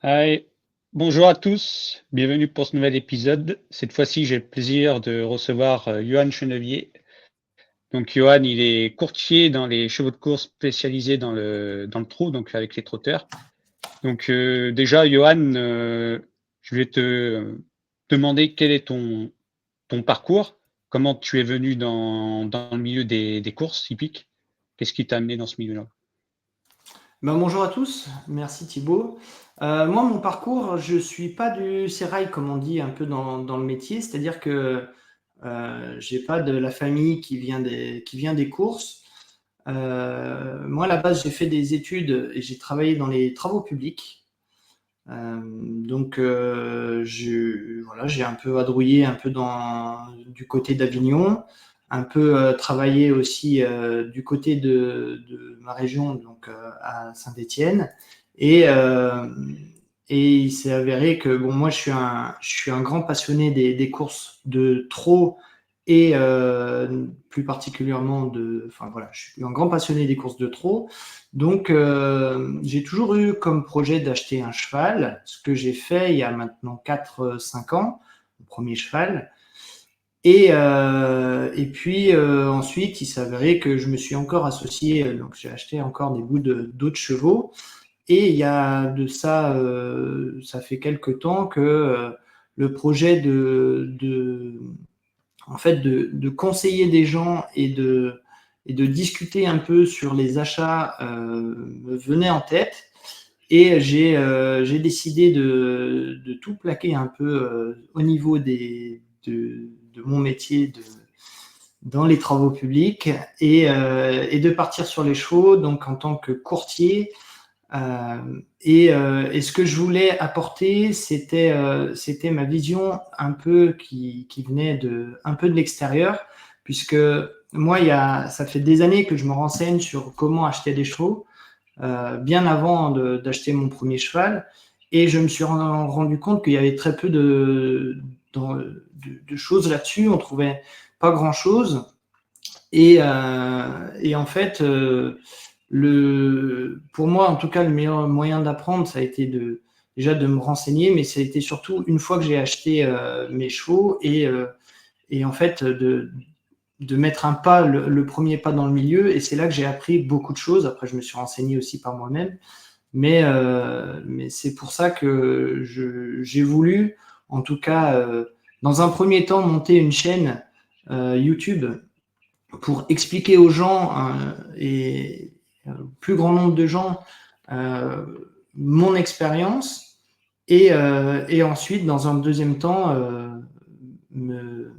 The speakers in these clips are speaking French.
Hi. Bonjour à tous, bienvenue pour ce nouvel épisode. Cette fois-ci, j'ai le plaisir de recevoir Johan Chenevier. Donc, Johan, il est courtier dans les chevaux de course spécialisés dans le trot, donc avec les trotteurs. Donc, déjà, Johan, je vais te demander quel est ton parcours, comment tu es venu dans le milieu des courses hippiques, qu'est-ce qui t'a amené dans ce milieu-là? Bonjour à tous, merci Thibaut. Moi, mon parcours, je suis pas du sérail, comme on dit un peu dans le métier, c'est-à-dire que j'ai pas de la famille qui vient des courses. Moi, à la base, j'ai fait des études et j'ai travaillé dans les travaux publics. Voilà, j'ai un peu vadrouillé un peu du côté d'Avignon, un peu travaillé aussi du côté de ma région, donc à Saint-Étienne. Et, euh, et il s'est avéré que bon, moi, je suis un grand passionné des courses de trot et plus particulièrement enfin voilà, je suis un grand passionné des courses de trot. Donc, j'ai toujours eu comme projet d'acheter un cheval, ce que j'ai fait il y a maintenant 4, 5 ans, le premier cheval. Et puis ensuite, il s'avérait que je me suis encore associé, donc j'ai acheté encore des bouts d'autres chevaux. Et il y a de ça, ça fait quelque temps que le projet en fait, de conseiller des gens et de discuter un peu sur les achats me venait en tête. Et j'ai décidé de tout plaquer un peu au niveau de mon métier dans les travaux publics et de partir sur les chevaux, donc en tant que courtier. Et ce que je voulais apporter, c'était ma vision un peu qui venait un peu de l'extérieur, puisque moi, ça fait des années que je me renseigne sur comment acheter des chevaux, bien avant d'acheter mon premier cheval, et je me suis rendu compte qu'il y avait très peu de choses là-dessus. On trouvait pas grand-chose. Et en fait, pour moi, en tout cas, le meilleur moyen d'apprendre, ça a été déjà de me renseigner, mais ça a été surtout une fois que j'ai acheté mes chevaux et en fait de mettre un pas, le premier pas dans le milieu. Et c'est là que j'ai appris beaucoup de choses. Après, je me suis renseigné aussi par moi-même. Mais c'est pour ça que j'ai voulu, en tout cas, dans un premier temps, monter une chaîne YouTube pour expliquer aux gens et au plus grand nombre de gens euh, mon expérience et ensuite, dans un deuxième temps, me,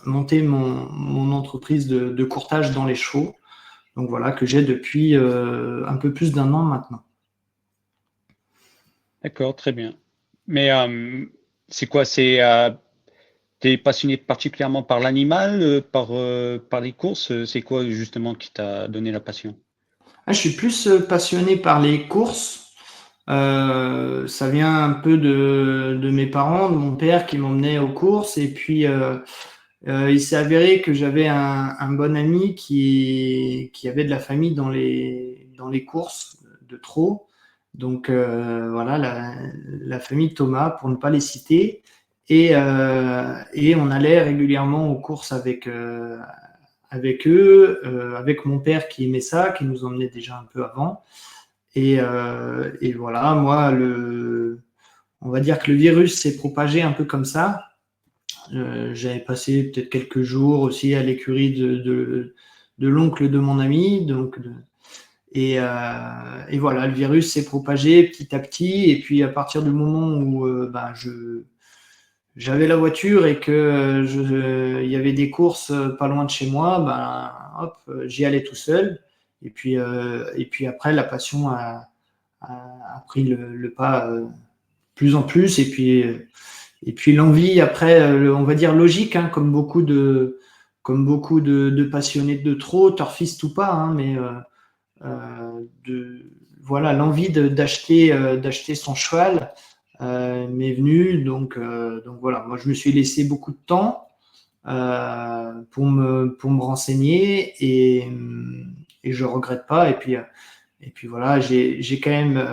monter mon entreprise de courtage dans les chevaux. Donc voilà, que j'ai depuis un peu plus d'1 an maintenant. D'accord, très bien. Mais c'est quoi? T'es passionné particulièrement par l'animal, par les courses? C'est quoi justement qui t'a donné la passion? Ah, je suis plus passionné par les courses. Ça vient un peu de mes parents, de mon père qui m'emmenait aux courses. Et puis, il s'est avéré que j'avais un bon ami qui avait de la famille dans les courses de trot. Donc, voilà, la famille de Thomas, pour ne pas les citer. Et on allait régulièrement aux courses avec eux, avec mon père qui aimait ça, qui nous emmenait déjà un peu avant. Et voilà, moi, on va dire que le virus s'est propagé un peu comme ça. J'avais passé peut-être quelques jours aussi à l'écurie de l'oncle de mon ami. Et voilà, le virus s'est propagé petit à petit. Et puis à partir du moment où j'avais la voiture et que il y avait des courses pas loin de chez moi, hop, j'y allais tout seul. Et puis après, la passion a pris le pas plus en plus. Et puis l'envie, après, on va dire logique, hein, comme beaucoup de passionnés de trot, turfistes ou pas, hein, mais voilà, l'envie d'acheter son cheval m'est venue. Donc voilà, moi je me suis laissé beaucoup de temps pour me renseigner et je regrette pas. Et puis voilà, j'ai quand même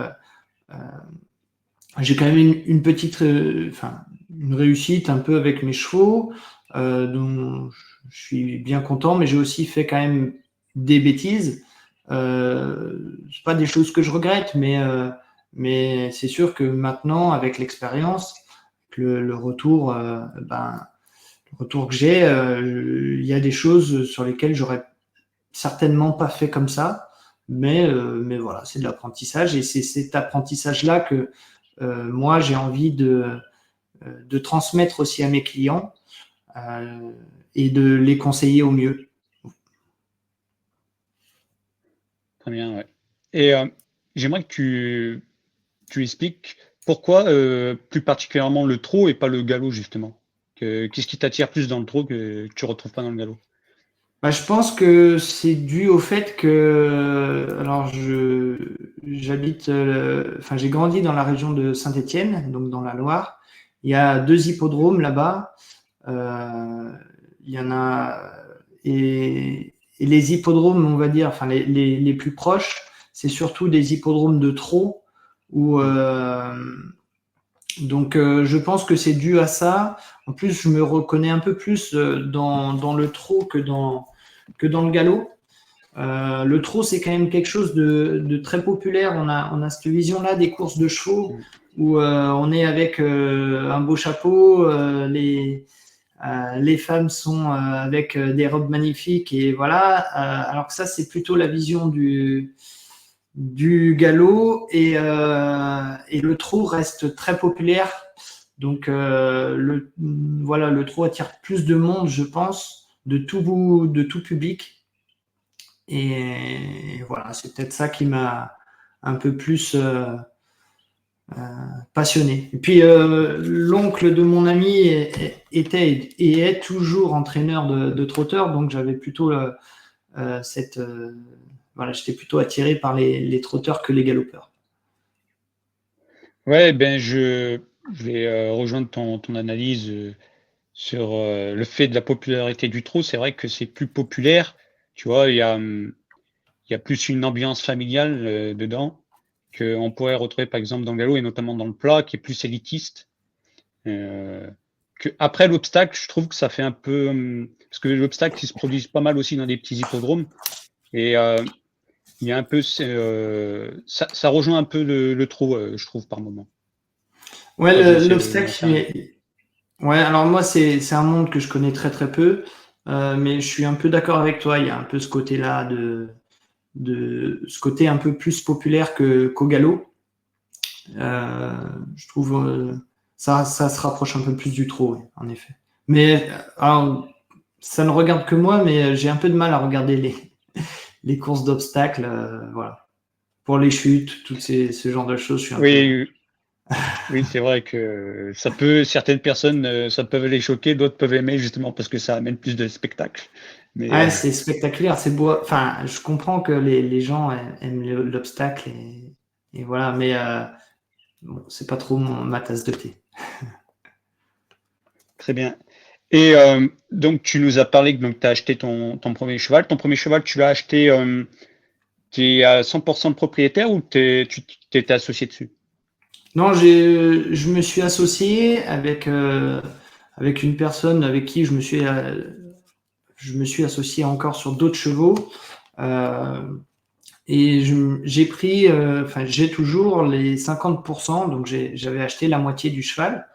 j'ai quand même une petite, une réussite un peu avec mes chevaux, dont je suis bien content, mais j'ai aussi fait quand même des bêtises. C'est pas des choses que je regrette, mais c'est sûr que maintenant, avec l'expérience, le retour, le retour que j'ai, il y a des choses sur lesquelles j'aurais certainement pas fait comme ça, mais voilà, c'est de l'apprentissage et c'est cet apprentissage-là que moi j'ai envie de transmettre aussi à mes clients et de les conseiller au mieux. Très bien, ouais. Et j'aimerais que tu expliques pourquoi plus particulièrement le trot et pas le galop, justement. Qu'est-ce qui t'attire plus dans le trot que tu retrouves pas dans le galop? Je pense que c'est dû au fait que, alors j'habite, j'ai grandi dans la région de Saint-Étienne, donc dans la Loire. Il y a 2 hippodromes là-bas. Il y en a et les hippodromes, on va dire, enfin les plus proches, c'est surtout des hippodromes de trot où donc je pense que c'est dû à ça. En plus, je me reconnais un peu plus dans le trot que dans le galop. Le trot, c'est quand même quelque chose de très populaire. On a cette vision-là des courses de chevaux où on est avec un beau chapeau, les femmes sont avec des robes magnifiques et voilà. Alors que ça, c'est plutôt la vision du galop et le trot reste très populaire. Donc voilà, le trot attire plus de monde, je pense, de tout public. Et voilà, c'est peut-être ça qui m'a un peu plus passionné. Et puis l'oncle de mon ami était et est toujours entraîneur de trotteurs, donc j'avais plutôt voilà, j'étais plutôt attiré par les trotteurs que les galopeurs. Ouais, ben je vais rejoindre ton analyse sur le fait de la popularité du trot. C'est vrai que c'est plus populaire. Tu vois, il y a plus une ambiance familiale dedans qu'on pourrait retrouver par exemple dans le galop et notamment dans le plat, qui est plus élitiste. Après l'obstacle, je trouve que ça fait un peu parce que l'obstacle il se produit pas mal aussi dans des petits hippodromes et il y a un peu ça rejoint un peu le trot, je trouve par moment. Ouais, Mon l'obstacle, expérience. ouais, alors moi, c'est un monde que je connais très très peu, mais je suis un peu d'accord avec toi. Il y a un peu ce côté-là ce côté un peu plus populaire qu'au galop. Je trouve ça se rapproche un peu plus du trot, oui, en effet. Mais alors, ça ne regarde que moi, mais j'ai un peu de mal à regarder les courses d'obstacles, voilà. Pour les chutes, ce genre de choses, je suis un peu. Oui, oui, c'est vrai que ça peut, certaines personnes, ça peut les choquer, d'autres peuvent aimer justement parce que ça amène plus de spectacle. Mais Ouais, c'est spectaculaire, c'est beau. Enfin, je comprends que les gens aiment l'obstacle et voilà, mais bon, c'est pas trop ma tasse de thé. très bien. Et donc, tu nous as parlé que tu as acheté ton premier cheval. Ton premier cheval, tu l'as acheté, tu es à 100% de propriétaire ou tu t'étais associé dessus? Non, je me suis associé avec une personne avec qui je me suis associé encore sur d'autres chevaux. Euh, et j'ai pris, j'ai toujours les 50%, donc j'avais acheté la moitié du cheval.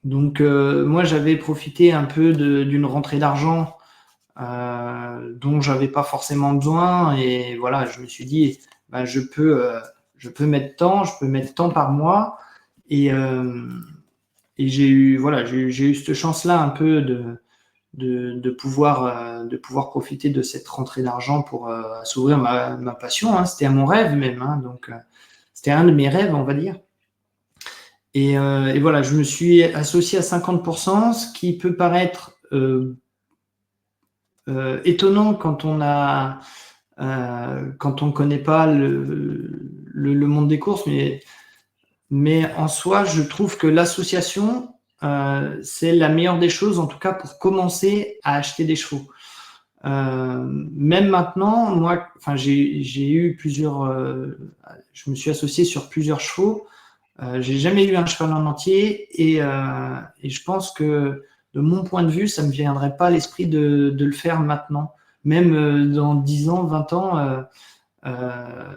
Donc moi j'avais profité un peu d'une rentrée d'argent dont j'avais pas forcément besoin et voilà, je me suis dit je peux mettre tant, je peux mettre tant par mois et j'ai eu voilà, j'ai eu cette chance-là un peu de pouvoir profiter de cette rentrée d'argent pour s'ouvrir ma passion, hein. C'était à mon rêve même, hein, donc c'était un de mes rêves, on va dire. Et voilà, je me suis associé à 50%, ce qui peut paraître étonnant quand quand on connaît pas le monde des courses, mais en soi, je trouve que l'association, c'est la meilleure des choses, en tout cas pour commencer à acheter des chevaux. Même maintenant, moi, enfin, j'ai eu plusieurs, je me suis associé sur plusieurs chevaux. J'ai jamais eu un cheval en entier et je pense que de mon point de vue, ça me viendrait pas à l'esprit de le faire maintenant. Même dans 10 ans, 20 ans, euh,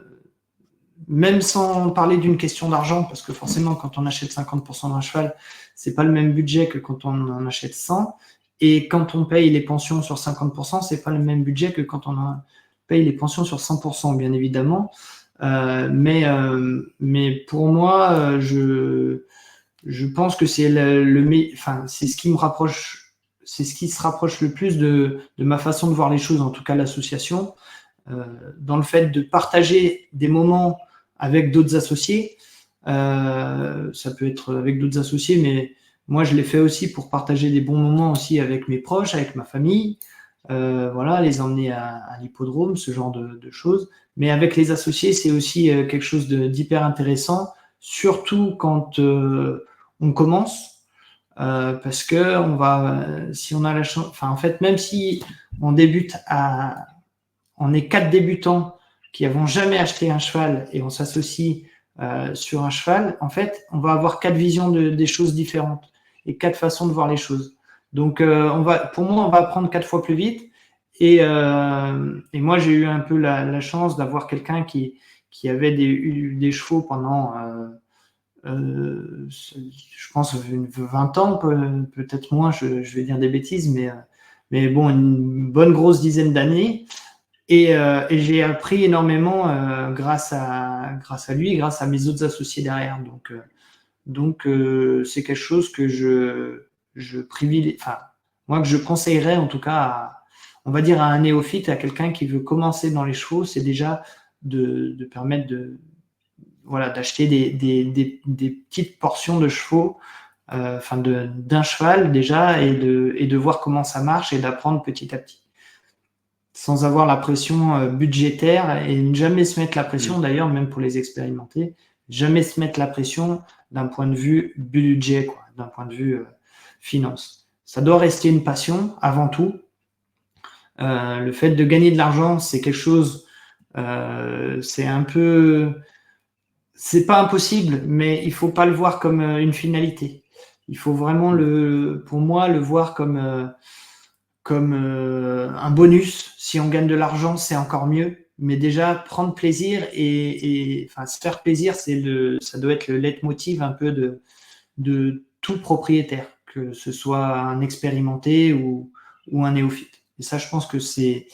même sans parler d'une question d'argent, parce que forcément, quand on achète 50% d'un cheval, c'est pas le même budget que quand on en achète 100. Et quand on paye les pensions sur 50%, c'est pas le même budget que quand on paye les pensions sur 100%, bien évidemment. Mais pour moi, je pense que c'est enfin, c'est ce qui me rapproche, c'est ce qui se rapproche le plus de ma façon de voir les choses, en tout cas l'association, dans le fait de partager des moments avec d'autres associés. Ça peut être avec d'autres associés, mais moi je l'ai fait aussi pour partager des bons moments aussi avec mes proches, avec ma famille. Voilà, les emmener à l'hippodrome, ce genre de choses. Mais avec les associés, c'est aussi quelque chose d'hyper intéressant, surtout quand on commence, parce que si on a la chance, enfin en fait, même si on est 4 débutants qui n'avons jamais acheté un cheval et on s'associe sur un cheval, en fait, on va avoir 4 visions des choses différentes et 4 façons de voir les choses. Donc, pour moi, on va apprendre 4 fois plus vite. Et moi, j'ai eu un peu la chance d'avoir quelqu'un qui avait eu des chevaux pendant, je pense, 20 ans, peut-être moins, je vais dire des bêtises, mais bon, une bonne grosse dizaine d'années. Et j'ai appris énormément grâce à lui et grâce à mes autres associés derrière. Donc c'est quelque chose que je privilégie, enfin, moi que je conseillerais en tout cas on va dire à un néophyte, à quelqu'un qui veut commencer dans les chevaux, c'est déjà de permettre voilà, d'acheter des petites portions de chevaux, enfin d'un cheval déjà, et de voir comment ça marche et d'apprendre petit à petit, sans avoir la pression budgétaire et ne jamais se mettre la pression, d'ailleurs, même pour les expérimenter, jamais se mettre la pression d'un point de vue budget, quoi, d'un point de vue finance. Ça doit rester une passion avant tout. Le fait de gagner de l'argent, c'est quelque chose, c'est un peu, c'est pas impossible, mais il faut pas le voir comme une finalité. Il faut vraiment pour moi, le voir comme un bonus. Si on gagne de l'argent, c'est encore mieux. Mais déjà, prendre plaisir et enfin, se faire plaisir, ça doit être le leitmotiv un peu de tout propriétaire, que ce soit un expérimenté ou un néophyte. Et ça, je pense que c'est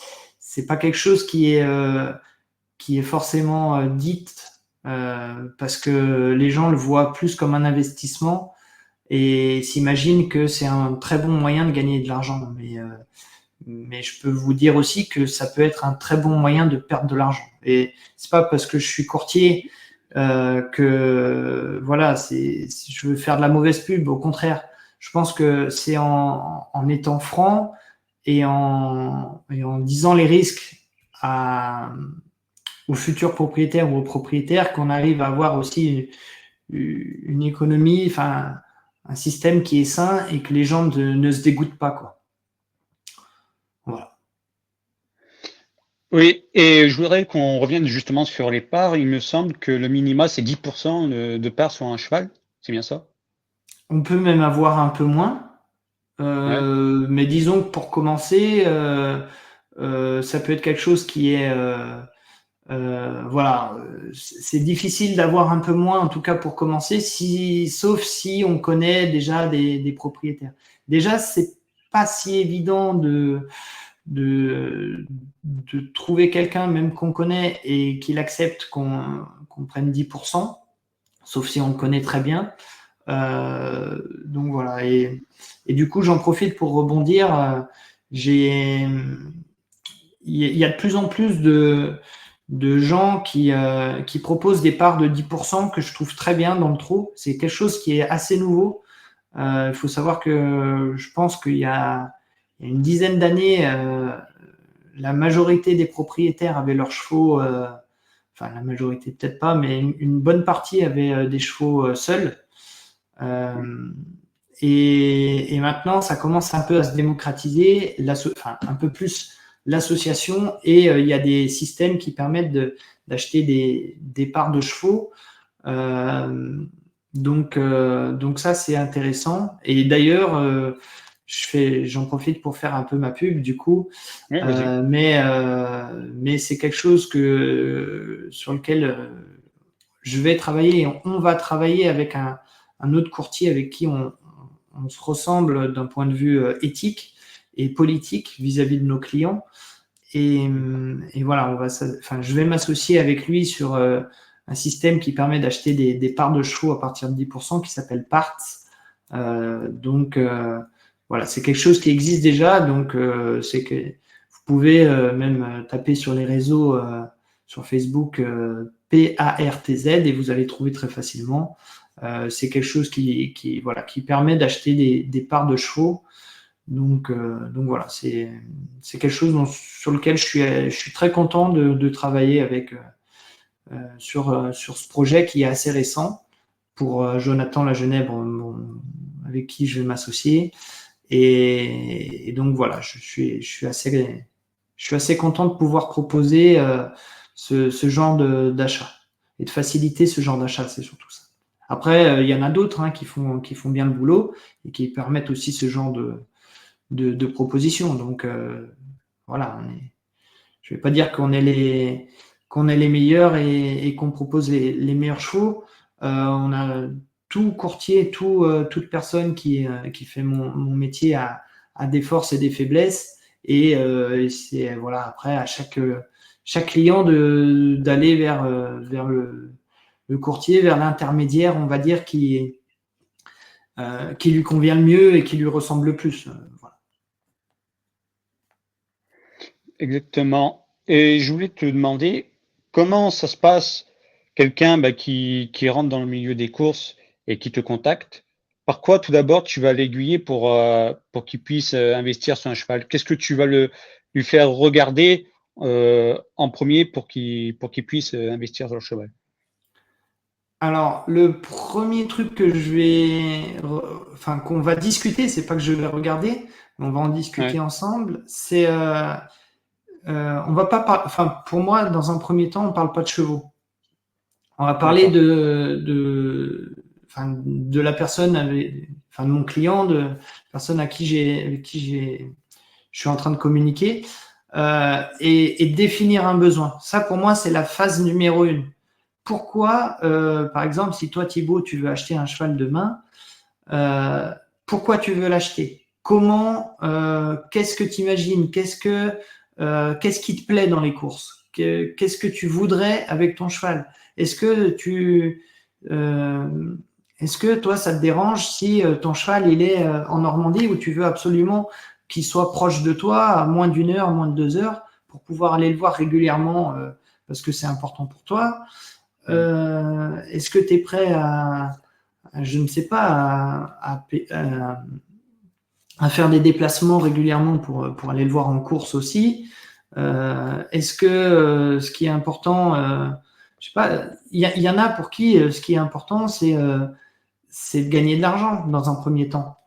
pas quelque chose qui est forcément dit parce que les gens le voient plus comme un investissement et s'imaginent que c'est un très bon moyen de gagner de l'argent. Mais je peux vous dire aussi que ça peut être un très bon moyen de perdre de l'argent. Et c'est pas parce que je suis courtier que voilà, si je veux faire de la mauvaise pub. Au contraire, je pense que c'est en étant franc et en disant les risques aux futurs propriétaires ou aux propriétaires qu'on arrive à avoir aussi une économie, enfin un système qui est sain et que les gens ne se dégoûtent pas, quoi. Voilà. Oui, et je voudrais qu'on revienne justement sur les parts. Il me semble que le minima, c'est 10% de parts sur un cheval. C'est bien ça? On peut même avoir un peu moins, Ouais. mais disons que pour commencer, ça peut être quelque chose qui est voilà, c'est difficile d'avoir un peu moins, en tout cas pour commencer, sauf si on connaît déjà des propriétaires. Déjà, c'est pas si évident de, de trouver quelqu'un, même qu'on connaît, et qu'il accepte qu'on prenne 10%, sauf si on le connaît très bien. Donc voilà, et du coup, j'en profite pour rebondir. Il y a de plus en plus de gens qui proposent des parts de 10% que je trouve très bien dans le trot. C'est quelque chose qui est assez nouveau. Il faut savoir que je pense qu'il y a une dizaine d'années, la majorité des propriétaires avaient leurs chevaux, enfin la majorité peut-être pas, mais une bonne partie avaient des chevaux seuls. Et maintenant, ça commence un peu à se démocratiser, enfin un peu plus l'association et il y a des systèmes qui permettent d'acheter des parts de chevaux. Donc ça, c'est intéressant. Et d'ailleurs, j'en profite pour faire un peu ma pub, du coup. Oui, vas-y. Mais c'est quelque chose sur lequel je vais travailler et on va travailler avec un autre courtier avec qui on se ressemble d'un point de vue éthique et politique vis-à-vis de nos clients. Et voilà, je vais m'associer avec lui sur un système qui permet d'acheter des parts de chevaux à partir de 10% qui s'appelle Parts. Voilà, c'est quelque chose qui existe déjà. Donc, c'est que vous pouvez même taper sur les réseaux, sur Facebook, PARTZ, et vous allez trouver très facilement. C'est quelque chose qui permet d'acheter des parts de chevaux. Donc voilà, c'est quelque chose sur lequel je suis très content de travailler sur ce projet qui est assez récent pour Jonathan Lagenèbre, avec qui je vais m'associer. Et donc voilà, je suis assez content de pouvoir proposer ce genre d'achat et de faciliter ce genre d'achat, c'est surtout ça. Après, il y en a d'autres qui font bien le boulot et qui permettent aussi ce genre de propositions. Donc voilà, je ne vais pas dire qu'on est les meilleurs et qu'on propose les meilleurs chevaux. On a tout courtier, toute personne qui fait mon métier a des forces et des faiblesses. Et c'est voilà, après à chaque client d'aller vers le courtier, vers l'intermédiaire, on va dire, qui lui convient le mieux et qui lui ressemble le plus. Voilà. Exactement. Et je voulais te demander comment ça se passe, quelqu'un qui rentre dans le milieu des courses et qui te contacte. Par quoi, tout d'abord, tu vas l'aiguiller pour qu'il puisse investir sur un cheval? Qu'est-ce que tu vas lui faire regarder en premier pour qu'il puisse investir sur le cheval? Alors, le premier truc qu'on va discuter, c'est pas que je vais regarder, mais on va en discuter Ouais, ensemble. C'est, on va pas, pour moi, dans un premier temps, on parle pas de chevaux. On va parler d'accord. de la personne, de mon client, de la personne avec qui je suis en train de communiquer, et définir un besoin. Ça, pour moi, c'est la phase numéro 1. Pourquoi, par exemple, si toi, Thibaut, tu veux acheter un cheval demain, pourquoi tu veux l'acheter? Comment, qu'est-ce que tu imagines? Qu'est-ce qui te plaît dans les courses? Qu'est-ce que tu voudrais avec ton cheval? Est-ce que toi, ça te dérange si ton cheval il est en Normandie où tu veux absolument qu'il soit proche de toi à moins d'1 heure, moins de 2 heures pour pouvoir aller le voir régulièrement parce que c'est important pour toi? Est-ce que tu es prêt je ne sais pas, à faire des déplacements régulièrement pour aller le voir en course aussi? Est-ce que ce qui est important, je sais pas, il y en a pour qui ce qui est important, c'est de gagner de l'argent dans un premier temps.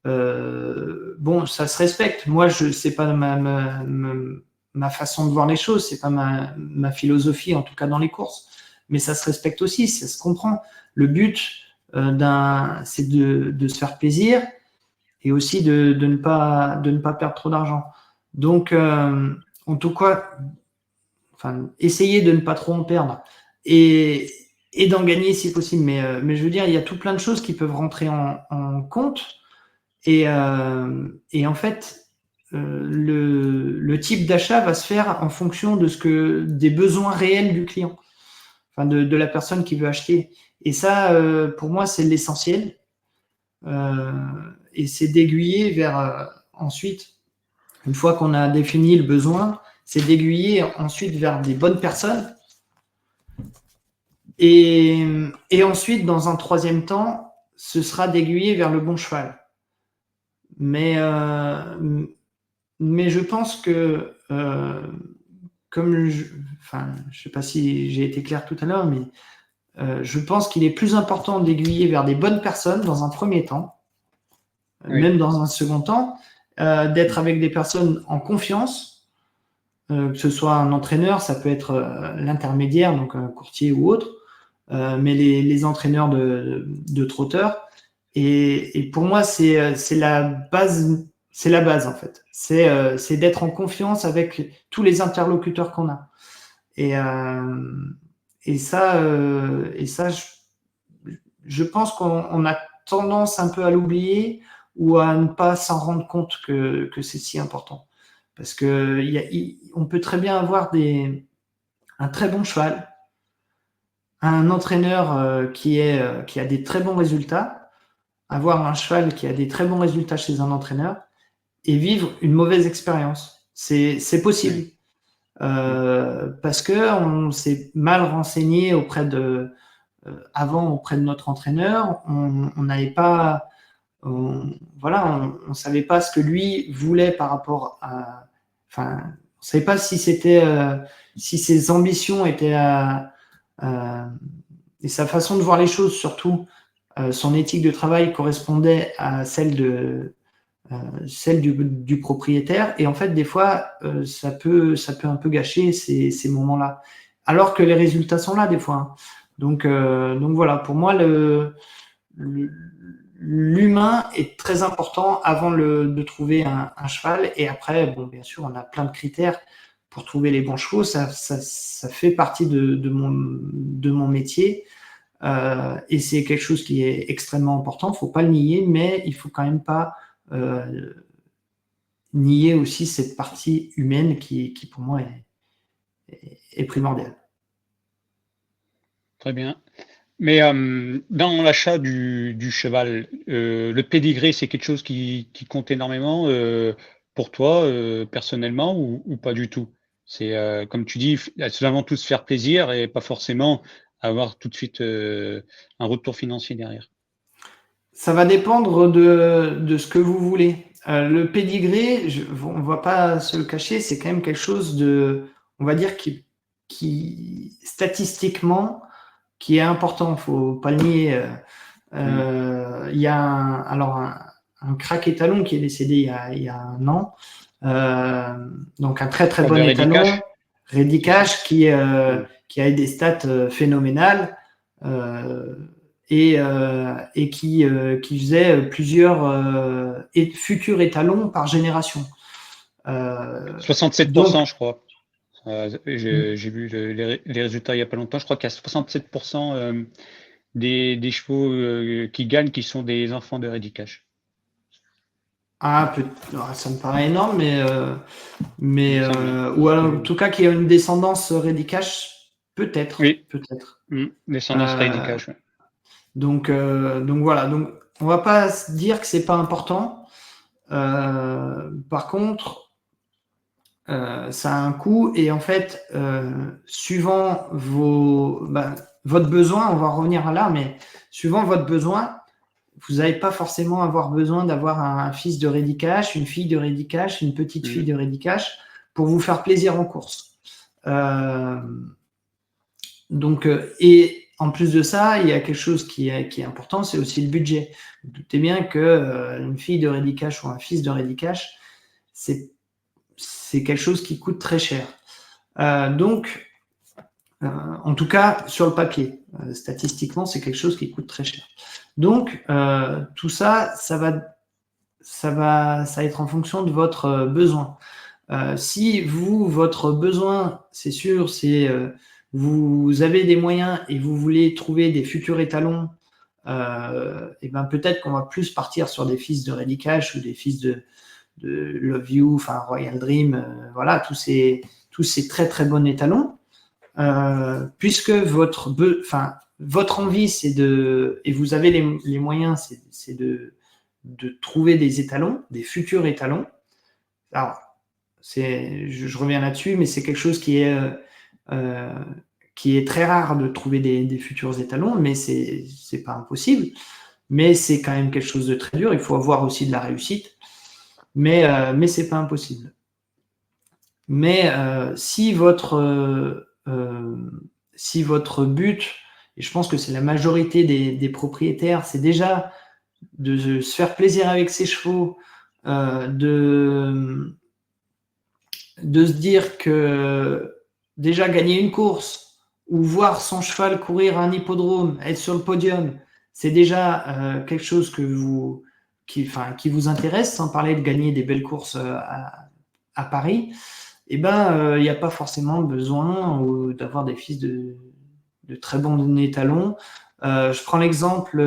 Bon, ça se respecte. Moi, c'est pas ma façon de voir les choses, c'est pas ma philosophie, en tout cas dans les courses. Mais ça se respecte aussi, ça se comprend. Le but c'est de se faire plaisir et aussi de ne pas perdre trop d'argent. Donc, en tout cas, essayer de ne pas trop en perdre et d'en gagner si possible. Mais je veux dire, il y a tout plein de choses qui peuvent rentrer en compte. Et en fait, le type d'achat va se faire en fonction des besoins réels du client, de la personne qui veut acheter. Et ça, pour moi, c'est l'essentiel. Et c'est d'aiguiller vers ensuite, une fois qu'on a défini le besoin, c'est d'aiguiller ensuite vers des bonnes personnes. Et ensuite, dans un troisième temps, ce sera d'aiguiller vers le bon cheval. Mais je pense que, comme je ne sais pas si j'ai été clair tout à l'heure, mais je pense qu'il est plus important d'aiguiller vers des bonnes personnes dans un premier temps, Oui. même dans un second temps, d'être avec des personnes en confiance, que ce soit un entraîneur, ça peut être l'intermédiaire, donc un courtier ou autre, mais les entraîneurs de trotteurs. Et pour moi, c'est la base, en fait. C'est d'être en confiance avec tous les interlocuteurs qu'on a. Et, ça, je pense qu'on a tendance un peu à l'oublier ou à ne pas s'en rendre compte que c'est si important. Parce qu'on peut très bien avoir un très bon cheval, un entraîneur qui a des très bons résultats, avoir un cheval qui a des très bons résultats chez un entraîneur et vivre une mauvaise expérience. C'est possible. Parce qu'on s'est mal renseigné auprès de notre entraîneur. On n'avait pas, on savait pas ce que lui voulait par rapport à, enfin, on savait pas si si ses ambitions étaient et sa façon de voir les choses, surtout son éthique de travail correspondait à celle du propriétaire. Et en fait, des fois, ça peut un peu gâcher ces moments-là. Alors que les résultats sont là, des fois. Hein. Donc voilà, pour moi, l'humain est très important avant de trouver un cheval. Et après, bon, bien sûr, on a plein de critères pour trouver les bons chevaux. Ça fait partie de mon métier. Et c'est quelque chose qui est extrêmement important. Il ne faut pas le nier, mais il ne faut quand même pas nier aussi cette partie humaine qui pour moi est primordiale. Très bien. Mais dans l'achat du cheval, le pédigré, c'est quelque chose qui compte énormément pour toi, personnellement, ou pas du tout? C'est, comme tu dis, seulement tout se faire plaisir et pas forcément avoir tout de suite un retour financier derrière. Ça va dépendre de ce que vous voulez. Le pédigré, on ne va pas se le cacher, c'est quand même quelque chose on va dire, qui statistiquement, qui est important. Il ne faut pas le nier. Il y a un crack étalon qui est décédé il y a un an. Donc un très très bon étalon, Ready Cash, qui a des stats phénoménales et qui faisait plusieurs futurs étalons par génération. 67%, je crois. J'ai vu les résultats il n'y a pas longtemps. Je crois qu'il y a 67% des chevaux qui gagnent qui sont des enfants de Ready Cash. Ah, ça me paraît énorme, ou alors, en tout cas qu'il y a une descendance Ready Cash, peut-être. Oui. Peut-être. Descendance Ready Cash. Ouais. Donc voilà. Donc on va pas se dire que c'est pas important. Par contre, ça a un coût et en fait, suivant votre besoin, on va revenir là, mais suivant votre besoin, vous n'allez pas forcément avoir besoin d'avoir un fils de Ready Cash, une fille de Ready Cash, une petite fille de Ready Cash pour vous faire plaisir en course. Donc, et en plus de ça, il y a quelque chose qui est important, c'est aussi le budget. Vous doutez bien qu'une fille de Ready Cash ou un fils de Ready Cash, c'est quelque chose qui coûte très cher. Donc, en tout cas, sur le papier, statistiquement, c'est quelque chose qui coûte très cher. Donc, tout ça, ça va être en fonction de votre besoin. Si votre besoin, c'est sûr, c'est vous avez des moyens et vous voulez trouver des futurs étalons, et ben peut-être qu'on va plus partir sur des fils de Ready Cash ou des fils de Love You, enfin Royal Dream, voilà, tous ces très très bons étalons, puisque votre envie, c'est et vous avez les moyens, c'est de trouver des étalons, des futurs étalons. Alors, je reviens là-dessus, mais c'est quelque chose qui est très rare de trouver des futurs étalons, mais c'est pas impossible. Mais c'est quand même quelque chose de très dur. Il faut avoir aussi de la réussite, mais c'est pas impossible. Mais si votre but, et je pense que c'est la majorité des propriétaires, c'est déjà de se faire plaisir avec ses chevaux, de se dire que déjà gagner une course ou voir son cheval courir un hippodrome, être sur le podium, c'est déjà quelque chose qui vous intéresse, sans parler de gagner des belles courses à Paris. Il n'y a pas forcément besoin d'avoir des fils de très bons étalons. Je prends l'exemple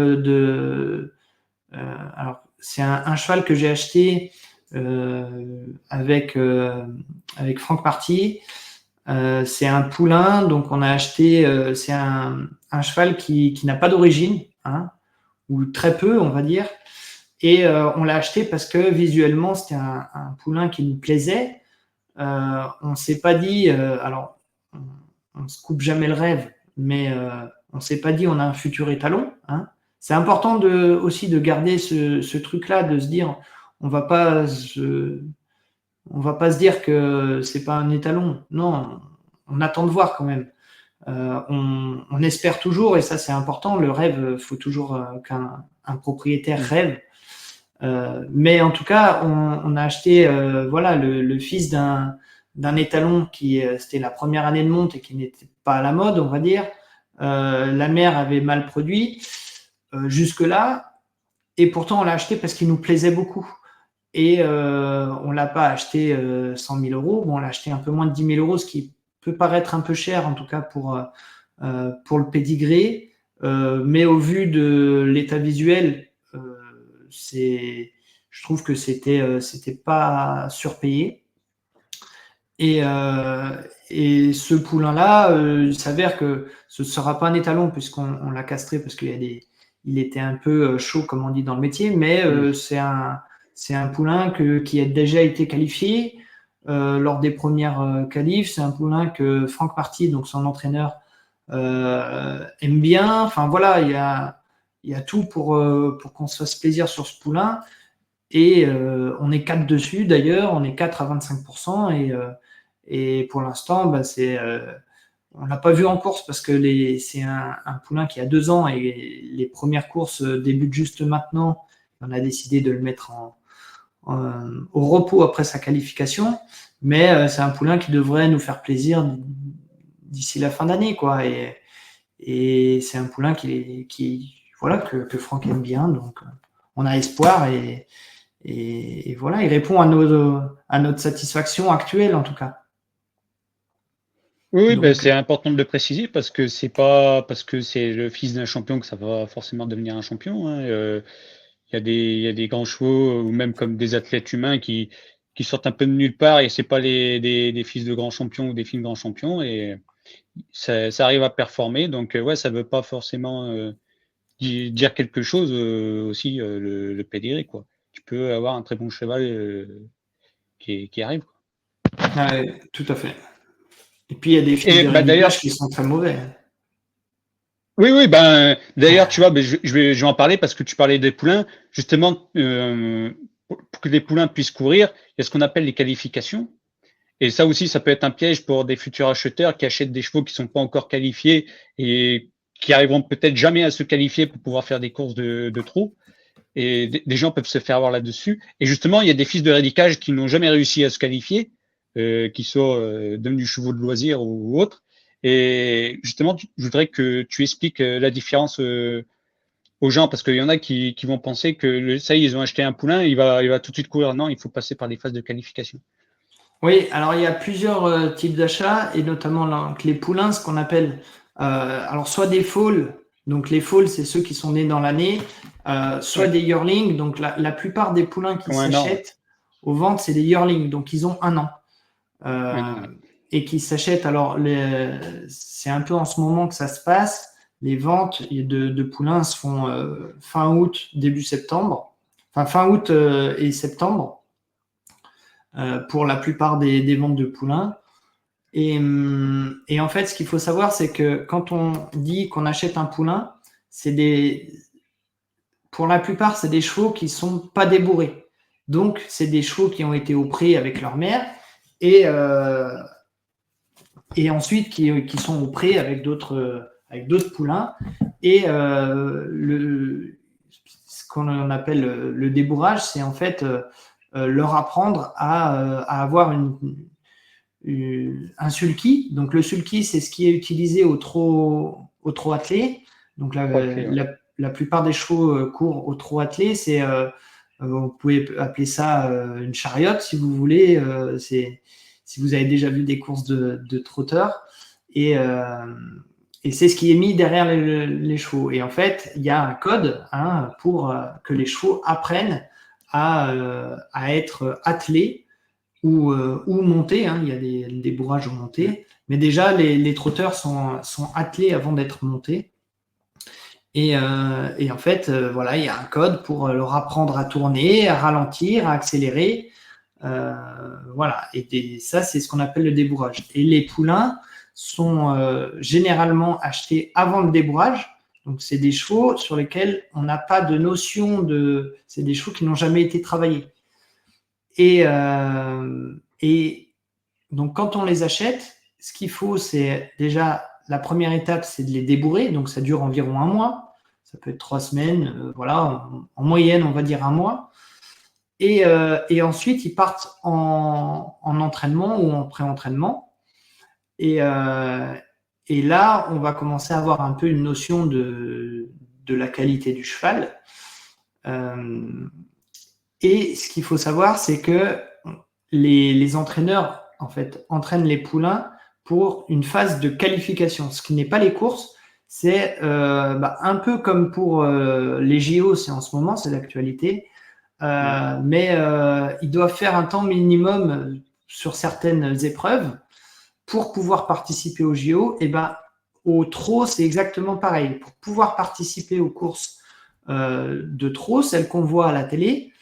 alors, c'est un cheval que j'ai acheté avec Franck Marty. C'est un poulain, donc on a acheté, c'est un cheval qui n'a pas d'origine, hein, ou très peu, on va dire. Et on l'a acheté parce que visuellement, c'était un poulain qui nous plaisait. On ne s'est pas dit, alors on ne se coupe jamais le rêve, mais on ne s'est pas dit on a un futur étalon, hein. C'est important aussi de garder ce truc-là, de se dire on va pas se dire que c'est pas un étalon. Non, on attend de voir quand même. On espère toujours, et ça c'est important, le rêve, il faut toujours qu'un propriétaire rêve. Mais en tout cas, on a acheté le fils d'un étalon qui c'était la première année de monte et qui n'était pas à la mode, on va dire. La mère avait mal produit jusque-là, et pourtant on l'a acheté parce qu'il nous plaisait beaucoup. Et on l'a pas acheté 100 000 euros, bon, on l'a acheté un peu moins de 10 000 euros, ce qui peut paraître un peu cher, en tout cas pour le pédigré, mais au vu de l'état visuel, je trouve que c'était pas surpayé. Et ce poulain-là, il s'avère que ce ne sera pas un étalon puisqu'on l'a castré parce il était un peu chaud, comme on dit dans le métier, mais c'est un poulain qui a déjà été qualifié lors des premières qualifs. C'est un poulain que Franck Marty, donc son entraîneur, aime bien. Enfin voilà, il y a tout pour qu'on se fasse plaisir sur ce poulain. Et on est 4 dessus d'ailleurs, on est 4 à 25%. Et pour l'instant, on ne l'a pas vu en course parce que c'est un poulain qui a 2 ans et les premières courses débutent juste maintenant. On a décidé de le mettre au repos après sa qualification. Mais c'est un poulain qui devrait nous faire plaisir d'ici la fin d'année, quoi. Et c'est un poulain que Franck aime bien. Donc, on a espoir et voilà, il répond à notre satisfaction actuelle, en tout cas. Oui, ben, c'est important de le préciser parce que c'est pas parce que c'est le fils d'un champion que ça va forcément devenir un champion, hein. Il y a des grands chevaux ou même comme des athlètes humains qui sortent un peu de nulle part et c'est pas des fils de grands champions ou des filles de grands champions et ça arrive à performer. Donc ouais, ça veut pas forcément dire quelque chose aussi le pédigré, quoi. Tu peux avoir un très bon cheval qui arrive, quoi. Ouais, tout à fait. Et puis il y a des fils de réglage qui sont très mauvais. Oui, ben d'ailleurs, tu vois, ben, je vais en parler parce que tu parlais des poulains. Justement, pour que les poulains puissent courir, il y a ce qu'on appelle les qualifications. Et ça aussi, ça peut être un piège pour des futurs acheteurs qui achètent des chevaux qui sont pas encore qualifiés et qui arriveront peut-être jamais à se qualifier pour pouvoir faire des courses de trot. Et des gens peuvent se faire avoir là-dessus. Et justement, il y a des fils de rédicage qui n'ont jamais réussi à se qualifier, qui sont devenus chevaux de loisirs ou autres. Et justement, je voudrais que tu expliques la différence aux gens, parce qu'il y en a qui vont penser que ça y est, ils ont acheté un poulain, il va tout de suite courir. Non, il faut passer par des phases de qualification. Oui, alors il y a plusieurs types d'achats, et notamment les poulains, ce qu'on appelle alors soit des foals, donc les foals, c'est ceux qui sont nés dans l'année, soit des yearlings, donc la plupart des poulains qui s'achètent aux ventes, c'est des yearlings, donc ils ont 1 an. Et qui s'achètent, alors c'est un peu en ce moment que ça se passe, les ventes de poulains se font fin août, début septembre, enfin fin août et septembre, pour la plupart des ventes de poulains. Et en fait, ce qu'il faut savoir, c'est que quand on dit qu'on achète un poulain, pour la plupart, c'est des chevaux qui ne sont pas débourrés. Donc, c'est des chevaux qui ont été au pré avec leur mère et ensuite qui sont au pré avec d'autres poulains. Et ce qu'on appelle le débourrage, c'est en fait leur apprendre à avoir un sulky. Donc le sulky, c'est ce qui est utilisé au trot attelé. Donc la plupart des chevaux courent au trot attelé. Vous pouvez appeler ça une chariote si vous voulez. Si vous avez déjà vu des courses de trotteurs. Et c'est ce qui est mis derrière les chevaux. Et en fait, il y a un code pour que les chevaux apprennent à être attelés ou montés. Il y a des bourrages montés. Mais déjà, les trotteurs sont attelés avant d'être montés. Et en fait, voilà, il y a un code pour leur apprendre à tourner, à ralentir, à accélérer. Voilà. Et ça, c'est ce qu'on appelle le débourrage. Et les poulains sont généralement achetés avant le débourrage. Donc, c'est des chevaux sur lesquels on n'a pas de notion de… C'est des chevaux qui n'ont jamais été travaillés. Et donc, quand on les achète, ce qu'il faut, c'est déjà… La première étape, c'est de les débourrer. Donc, ça dure environ 1 mois. Ça peut être 3 semaines. Voilà, en moyenne, on va dire 1 mois. Et ensuite, ils partent en entraînement ou en pré-entraînement. Et là, on va commencer à avoir un peu une notion de la qualité du cheval. Et ce qu'il faut savoir, c'est que les entraîneurs, en fait, entraînent les poulains pour une phase de qualification. Ce qui n'est pas les courses, c'est un peu comme pour les JO, c'est en ce moment, c'est l'actualité. Mais ils doivent faire un temps minimum sur certaines épreuves pour pouvoir participer aux JO. Et au trot, c'est exactement pareil. Pour pouvoir participer aux courses de trot, celles qu'on voit à la télé,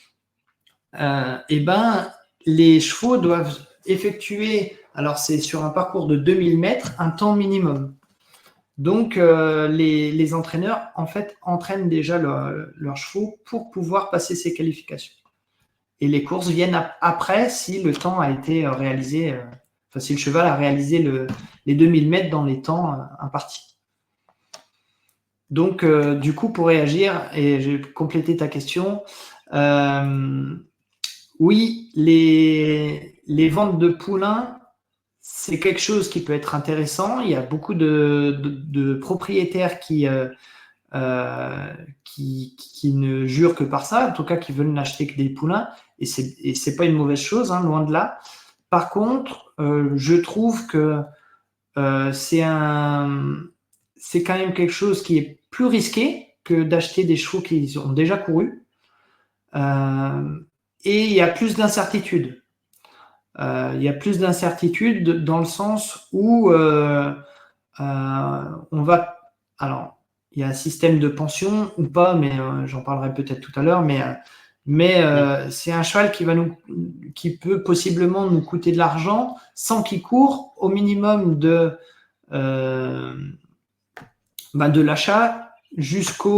les chevaux doivent effectuer, alors c'est sur un parcours de 2000 mètres, un temps minimum. Donc, les entraîneurs, en fait, entraînent déjà leurs chevaux pour pouvoir passer ces qualifications. Et les courses viennent après si le temps a été réalisé, si le cheval a réalisé les 2000 mètres dans les temps impartis. Donc, du coup, pour réagir, et j'ai complété ta question, oui, les ventes de poulains, c'est quelque chose qui peut être intéressant. Il y a beaucoup de propriétaires qui ne jurent que par ça, en tout cas qui veulent n'acheter que des poulains, et c'est pas une mauvaise chose, loin de là. Par contre, je trouve que c'est quand même quelque chose qui est plus risqué que d'acheter des chevaux qui ont déjà couru. Et il y a plus d'incertitudes. Il y a plus d'incertitudes dans le sens où on va… Alors, il y a un système de pension ou pas, mais j'en parlerai peut-être tout à l'heure, mais c'est un cheval qui peut possiblement nous coûter de l'argent sans qu'il court au minimum de l'achat jusqu'à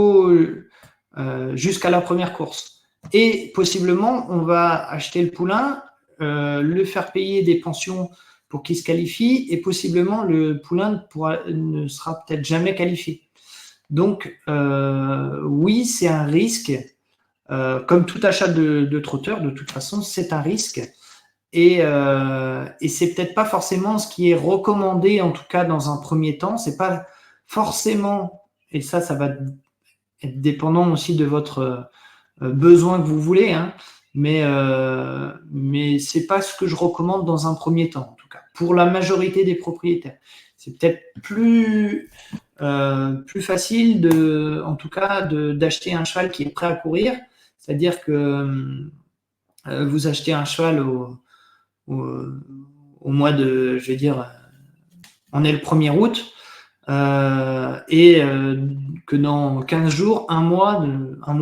la première course. Et possiblement, on va acheter le poulain, le faire payer des pensions pour qu'il se qualifie, et possiblement le poulain ne sera peut-être jamais qualifié. Donc, oui, c'est un risque. Comme tout achat de trotteur, de toute façon, c'est un risque. Et c'est peut-être pas forcément ce qui est recommandé, en tout cas dans un premier temps. C'est pas forcément, et ça va être dépendant aussi de votre besoin que vous voulez, mais c'est pas ce que je recommande dans un premier temps, en tout cas, pour la majorité des propriétaires. C'est peut-être plus facile en tout cas, d'acheter un cheval qui est prêt à courir, c'est-à-dire que vous achetez un cheval au mois de, je vais dire, on est le 1er août, et que dans 15 jours, un mois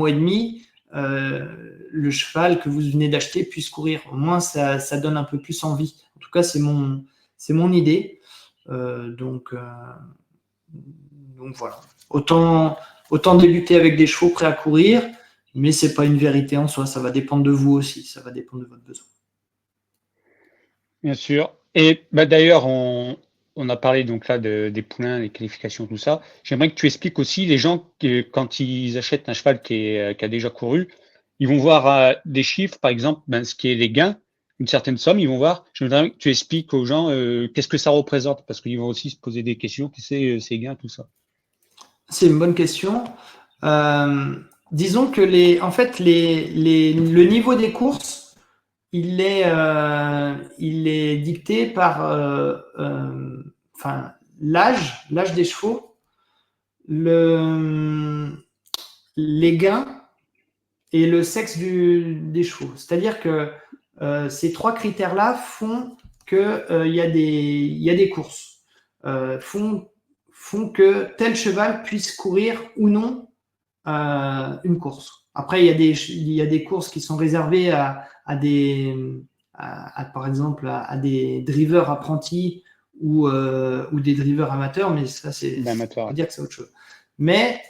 et demi, le cheval que vous venez d'acheter puisse courir. Au moins, ça donne un peu plus envie. En tout cas, c'est mon idée. Donc voilà. Autant débuter avec des chevaux prêts à courir, mais c'est pas une vérité en soi. Ça va dépendre de vous aussi. Ça va dépendre de votre besoin. Bien sûr. Et d'ailleurs, on a parlé donc là des poulains, des qualifications, tout ça. J'aimerais que tu expliques aussi les gens quand ils achètent un cheval qui a déjà couru, ils vont voir des chiffres, par exemple, ce qui est les gains. une certaine somme, ils vont voir. Je voudrais que tu expliques aux gens qu'est-ce que ça représente, parce qu'ils vont aussi se poser des questions, qui c'est ces gains, tout ça. C'est une bonne question. Disons que en fait, le niveau des courses, il est dicté par l'âge des chevaux, les gains et le sexe des chevaux. C'est-à-dire que ces trois critères-là font qu'il y a des courses, font que tel cheval puisse courir ou non une course. Après, il y a des courses qui sont réservées par exemple, à des drivers apprentis ou des drivers amateurs, mais ça, on va dire que c'est autre chose. Mais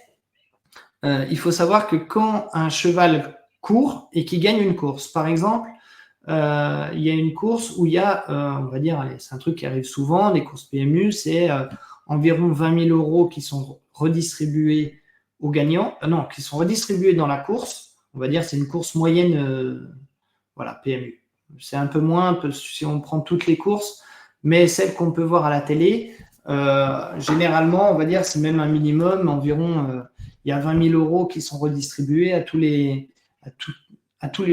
il faut savoir que quand un cheval court et qu'il gagne une course, par exemple, il y a une course où il y a, on va dire, c'est un truc qui arrive souvent, les courses PMU, c'est environ 20 000 € qui sont redistribués aux gagnants, qui sont redistribués dans la course. On va dire c'est une course moyenne, PMU. C'est un peu moins si on prend toutes les courses, mais celles qu'on peut voir à la télé, généralement, on va dire c'est même un minimum, environ, il y a 20 000 € qui sont redistribués à tous les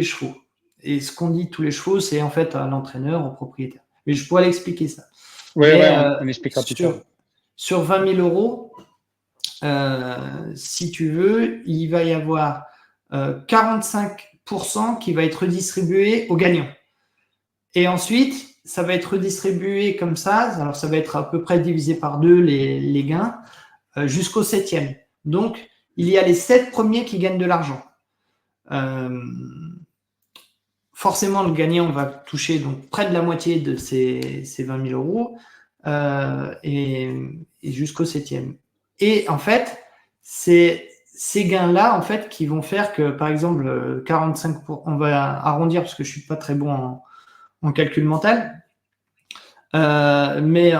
chevaux. Et ce qu'on dit tous les chevaux, c'est en fait à l'entraîneur, au propriétaire. Mais je pourrais l'expliquer ça. Oui, on expliquera plus tard. Sur 20 000 €, si tu veux, il va y avoir 45% qui va être redistribué aux gagnants. Et ensuite, ça va être redistribué comme ça. Alors, ça va être à peu près divisé par 2 les gains jusqu'au 7e. Donc, il y a les 7 premiers qui gagnent de l'argent. Forcément, le gagnant va toucher donc près de la moitié de ces 20 000 € et jusqu'au 7e. Et en fait, c'est ces gains-là en fait qui vont faire que, par exemple, 45%, on va arrondir parce que je suis pas très bon en calcul mental, mais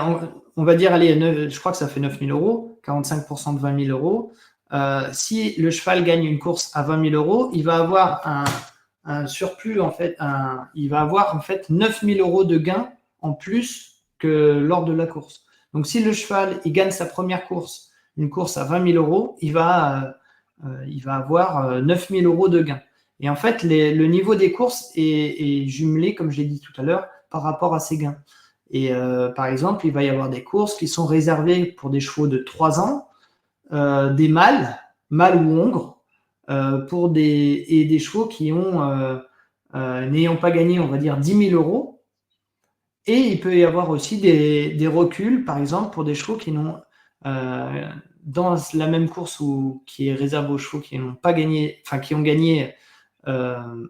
on va dire, allez, je crois que ça fait 9 000 €, 45% de 20 000 €. Si le cheval gagne une course à 20 000 €, il va avoir un surplus, en fait, il va avoir en fait 9 000 € de gains en plus que lors de la course. Donc, si le cheval il gagne sa première course, une course à 20 000 €, il va avoir 9 000 € de gains. Et en fait, le niveau des courses est jumelé, comme je l'ai dit tout à l'heure, par rapport à ces gains. Et par exemple, il va y avoir des courses qui sont réservées pour des chevaux de 3 ans, des mâles ou hongres, pour des chevaux qui ont, n'ayant pas gagné, on va dire, 10 000 €. Et il peut y avoir aussi des reculs, par exemple, pour des chevaux qui n'ont, dans la même course qui est réservée aux chevaux qui n'ont pas gagné, enfin qui ont gagné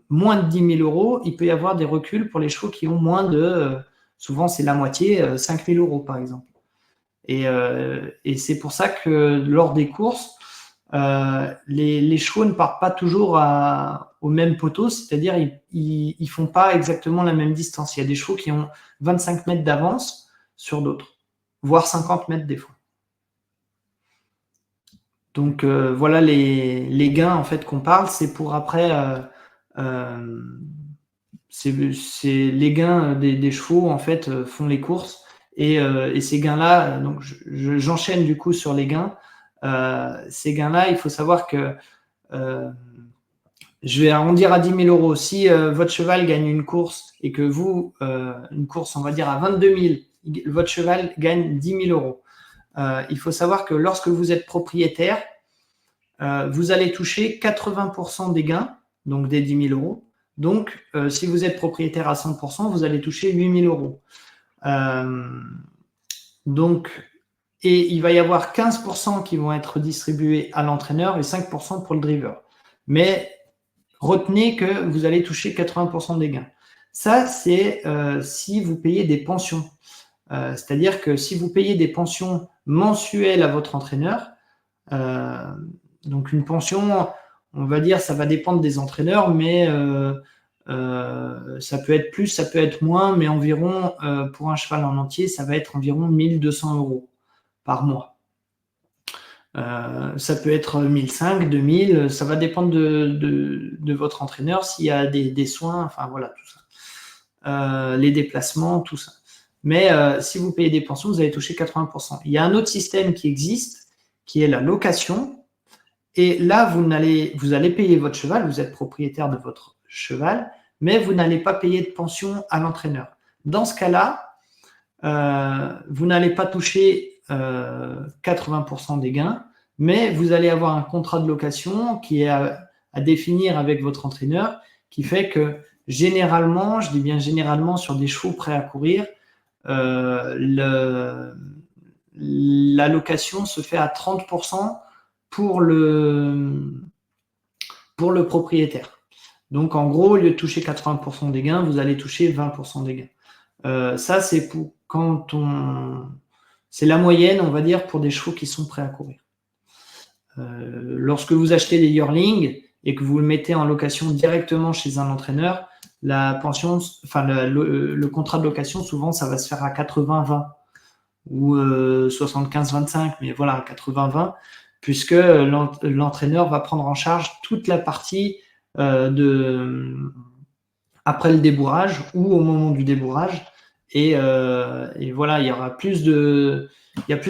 moins de 10 000 €, il peut y avoir des reculs pour les chevaux qui ont moins de, souvent c'est la moitié, 5 000 € par exemple. Et c'est pour ça que lors des courses, les chevaux ne partent pas toujours au même poteau, c'est-à-dire ils font pas exactement la même distance. Il y a des chevaux qui ont 25 mètres d'avance sur d'autres, voire 50 mètres des fois. Donc voilà les gains en fait qu'on parle, c'est pour après, c'est les gains des chevaux en fait font les courses et ces gains-là, donc j'enchaîne du coup sur les gains. Ces gains-là, il faut savoir que je vais arrondir à 10 000 €. Si votre cheval gagne une course et que vous, une course, on va dire à 22 000, votre cheval gagne 10 000 €. Il faut savoir que lorsque vous êtes propriétaire, vous allez toucher 80% des gains, donc des 10 000 €. Donc, si vous êtes propriétaire à 100%, vous allez toucher 8 000 €. Donc, et il va y avoir 15% qui vont être distribués à l'entraîneur et 5% pour le driver. Mais retenez que vous allez toucher 80% des gains. Ça, c'est si vous payez des pensions. C'est-à-dire que si vous payez des pensions mensuelles à votre entraîneur, donc une pension, on va dire, ça va dépendre des entraîneurs, mais ça peut être plus, ça peut être moins, mais environ, pour un cheval en entier, ça va être environ 1 200 € par mois. Ça peut être 1 500, 2 000, ça va dépendre de votre entraîneur, s'il y a des soins, enfin voilà, tout ça. les déplacements, tout ça. Mais si vous payez des pensions, vous allez toucher 80%. Il y a un autre système qui existe, qui est la location. Et là, vous allez payer votre cheval, vous êtes propriétaire de votre cheval, mais vous n'allez pas payer de pension à l'entraîneur. Dans ce cas-là, vous n'allez pas toucher 80% des gains, mais vous allez avoir un contrat de location qui est à définir avec votre entraîneur, qui fait que généralement, je dis bien généralement, sur des chevaux prêts à courir, la location se fait à 30% pour le propriétaire. Donc, en gros, au lieu de toucher 80% des gains, vous allez toucher 20% des gains. Ça, c'est pour quand c'est la moyenne, on va dire, pour des chevaux qui sont prêts à courir. Lorsque vous achetez des yearlings et que vous le mettez en location directement chez un entraîneur, la pension, enfin le contrat de location, souvent, ça va se faire à 80-20 ou 75-25, mais voilà, 80-20, puisque l'entraîneur va prendre en charge toute la partie après le débourrage ou au moment du débourrage. Et voilà, il y aura plus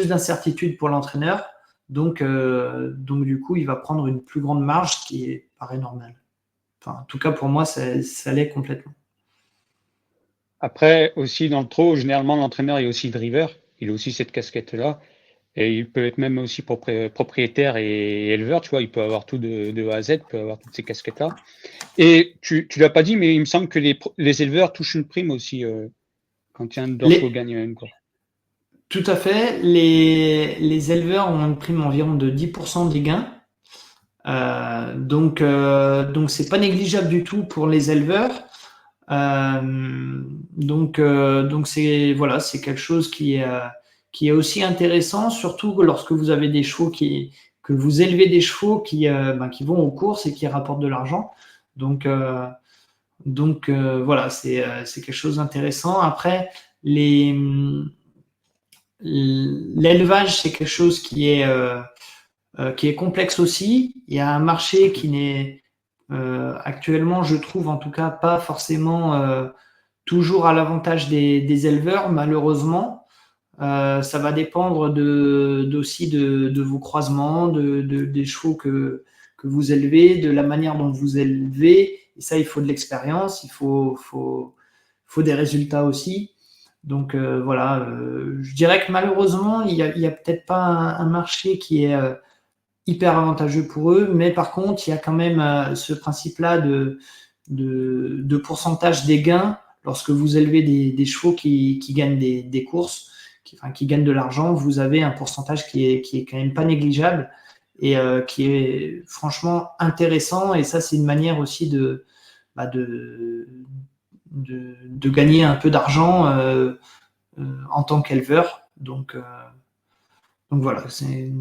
d'incertitude pour l'entraîneur. Donc, du coup, il va prendre une plus grande marge, ce qui paraît normal. Enfin, en tout cas, pour moi, ça l'est complètement. Après, aussi dans le trot, généralement, l'entraîneur est aussi driver. Il a aussi cette casquette-là. Et il peut être même aussi propriétaire et éleveur, tu vois. Il peut avoir tout de A à Z, il peut avoir toutes ces casquettes-là. Et tu l'as pas dit, mais il me semble que les éleveurs touchent une prime aussi quand un de leurs chevaux gagne une course. Tout à fait. Les éleveurs ont une prime environ de 10% des gains. Donc c'est pas négligeable du tout pour les éleveurs. Donc c'est voilà, c'est quelque chose qui est aussi intéressant, surtout lorsque vous avez des chevaux que vous élevez des chevaux qui vont aux courses et qui rapportent de l'argent. Donc voilà, c'est quelque chose d'intéressant. Après, l'élevage, c'est quelque chose qui est complexe aussi. Il y a un marché qui n'est actuellement, je trouve en tout cas, pas forcément toujours à l'avantage des éleveurs, malheureusement. Ça va dépendre aussi de vos croisements, des chevaux que vous élevez, de la manière dont vous élevez. Et ça, il faut de l'expérience, il faut des résultats aussi. Donc voilà, je dirais que malheureusement, il y a peut-être pas un marché qui est hyper avantageux pour eux, mais par contre, il y a quand même ce principe-là de pourcentage des gains lorsque vous élevez des chevaux qui gagnent des courses, qui gagnent de l'argent. Vous avez un pourcentage qui est quand même pas négligeable et qui est franchement intéressant. Et ça, c'est une manière aussi de gagner un peu d'argent en tant qu'éleveur. Donc voilà, c'est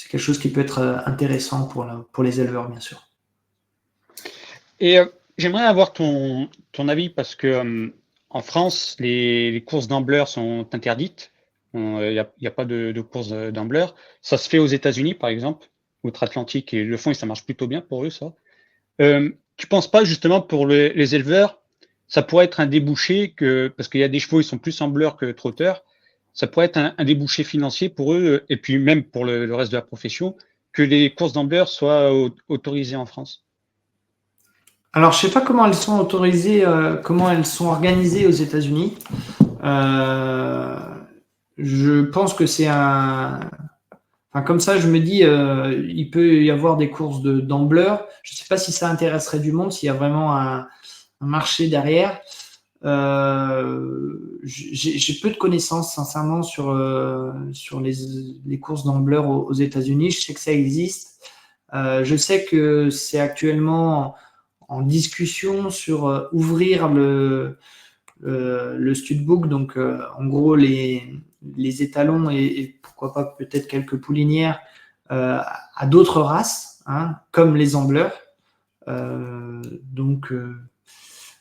quelque chose qui peut être intéressant pour les éleveurs, bien sûr. Et j'aimerais avoir ton avis parce que en France, les courses d'ambleurs sont interdites. Il n'y a pas de courses d'ambleurs. Ça se fait aux États-Unis, par exemple, outre-Atlantique, et le font et ça marche plutôt bien pour eux, ça. Tu penses pas justement pour les éleveurs, ça pourrait être un débouché parce qu'il y a des chevaux, ils sont plus ambleurs que trotteurs. Ça pourrait être un débouché financier pour eux et puis même pour le reste de la profession que les courses d'ambleurs soient autorisées en France. Alors, je sais pas comment elles sont autorisées, comment elles sont organisées aux États-Unis. Je pense que c'est enfin, comme ça, je me dis, il peut y avoir des courses d'ambleurs. Je ne sais pas si ça intéresserait du monde, s'il y a vraiment un marché derrière. J'ai peu de connaissances, sincèrement, sur les courses d'ambleurs aux États-Unis. Je sais que ça existe. Je sais que c'est actuellement en discussion sur ouvrir le studbook, donc en gros les étalons et pourquoi pas peut-être quelques poulinières à d'autres races, hein, comme les ambleurs. Donc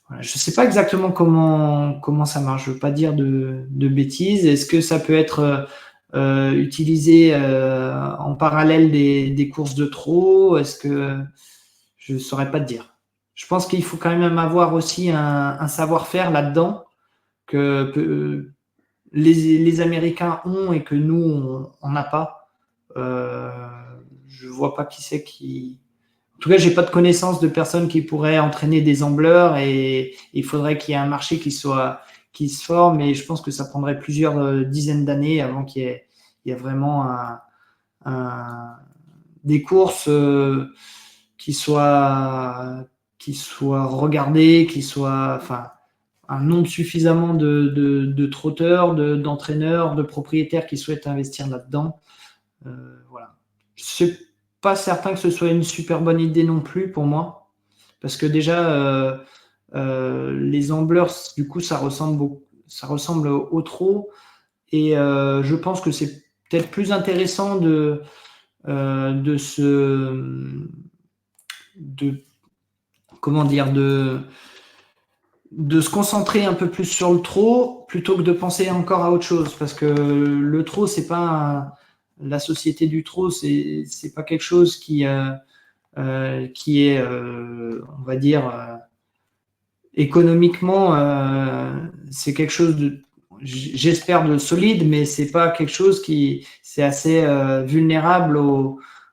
voilà, je ne sais pas exactement comment ça marche. Je ne veux pas dire de bêtises. Est-ce que ça peut être utilisé en parallèle des courses de trot? Est-ce que je ne saurais pas te dire. je pense qu'il faut quand même avoir aussi un savoir-faire là-dedans que les Américains ont et que nous, on n'a pas. Je ne vois pas qui c'est qui. En tout cas, j'ai pas de connaissance de personnes qui pourraient entraîner des ambleurs et il faudrait qu'il y ait un marché qui se forme et je pense que ça prendrait plusieurs dizaines d'années avant il y ait vraiment des courses qui soient regardées, enfin, un nombre suffisamment de trotteurs, d'entraîneurs, de propriétaires qui souhaitent investir là-dedans. Voilà. Je suis pas certain que ce soit une super bonne idée non plus pour moi, parce que déjà les amblers, du coup, ça ressemble au trot, et je pense que c'est peut-être plus intéressant de comment dire, de se concentrer un peu plus sur le trot plutôt que de penser encore à autre chose, parce que le trot, c'est pas la société du trot, c'est pas quelque chose qui est, on va dire, économiquement, c'est quelque chose j'espère, de solide, mais c'est pas quelque chose c'est assez vulnérable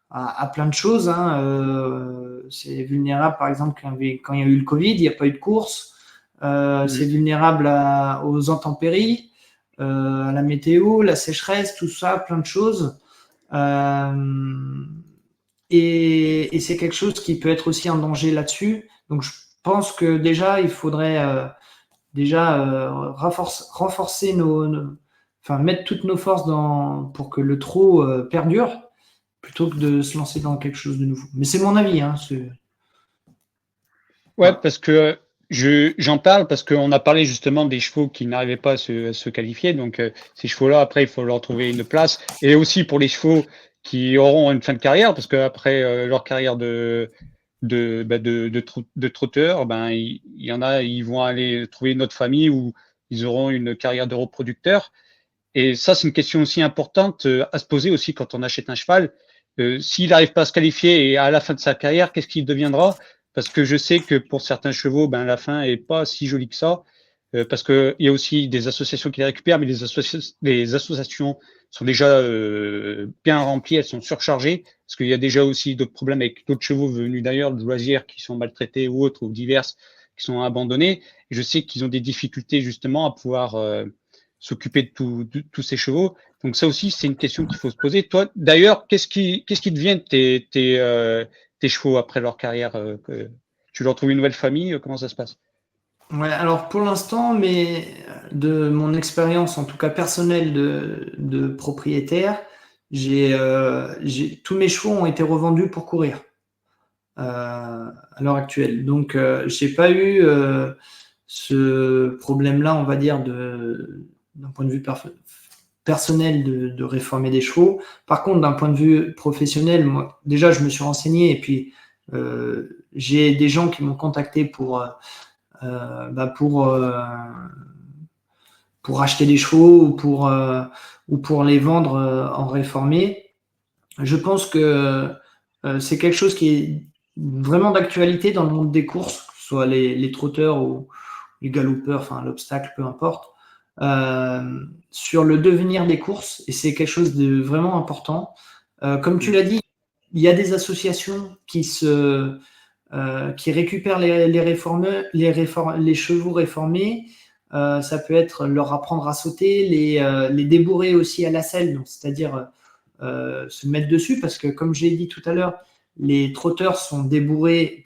à plein de choses. Hein. C'est vulnérable, par exemple, quand il y a eu le Covid, il n'y a pas eu de course. C'est vulnérable aux intempéries, à la météo, la sécheresse, tout ça, plein de choses. Et c'est quelque chose qui peut être aussi un danger là-dessus. Donc, je pense que déjà, il faudrait renforcer enfin, mettre toutes nos forces pour que le trot perdure, plutôt que de se lancer dans quelque chose de nouveau. Mais c'est mon avis. Hein, Ouais, parce que j'en parle parce qu'on a parlé justement des chevaux qui n'arrivaient pas à se qualifier. Donc, ces chevaux-là, après, il faut leur trouver une place. Et aussi pour les chevaux qui auront une fin de carrière, parce qu'après leur carrière de trotteur, ben, il y en a, ils vont aller trouver une autre famille où ils auront une carrière de reproducteur. Et ça, c'est une question aussi importante à se poser aussi quand on achète un cheval. S'il n'arrive pas à se qualifier et à la fin de sa carrière, qu'est-ce qu'il deviendra? Parce que je sais que pour certains chevaux, ben, la fin est pas si jolie que ça. Parce qu'il y a aussi des associations qui les récupèrent, mais les associations sont déjà bien remplies, elles sont surchargées, parce qu'il y a déjà aussi d'autres problèmes avec d'autres chevaux venus d'ailleurs, de loisirs, qui sont maltraités ou autres, ou diverses, qui sont abandonnés. Et je sais qu'ils ont des difficultés justement à pouvoir s'occuper de tous ces chevaux. Donc ça aussi, c'est une question qu'il faut se poser. Toi, d'ailleurs, qu'est-ce qui devient de tes chevaux après leur carrière tu leur trouves une nouvelle famille? Comment ça se passe? Ouais, alors pour l'instant, mais de mon expérience, en tout cas personnelle de propriétaire, tous mes chevaux ont été revendus pour courir à l'heure actuelle. Donc, j'ai pas eu ce problème-là, on va dire, d'un point de vue personnel de réformer des chevaux. Par contre, d'un point de vue professionnel, moi, déjà, je me suis renseigné et puis j'ai des gens qui m'ont contacté pour acheter des chevaux ou pour les vendre en réformé. Je pense que c'est quelque chose qui est vraiment d'actualité dans le monde des courses, que ce soit les trotteurs ou les galopeurs, enfin l'obstacle, peu importe, sur le devenir des courses, et c'est quelque chose de vraiment important. Comme tu l'as dit, il y a des associations qui récupèrent les chevaux réformés. Ça peut être leur apprendre à sauter, les débourrer aussi à la selle, c'est-à-dire se mettre dessus, parce que comme j'ai dit tout à l'heure, les trotteurs sont débourrés,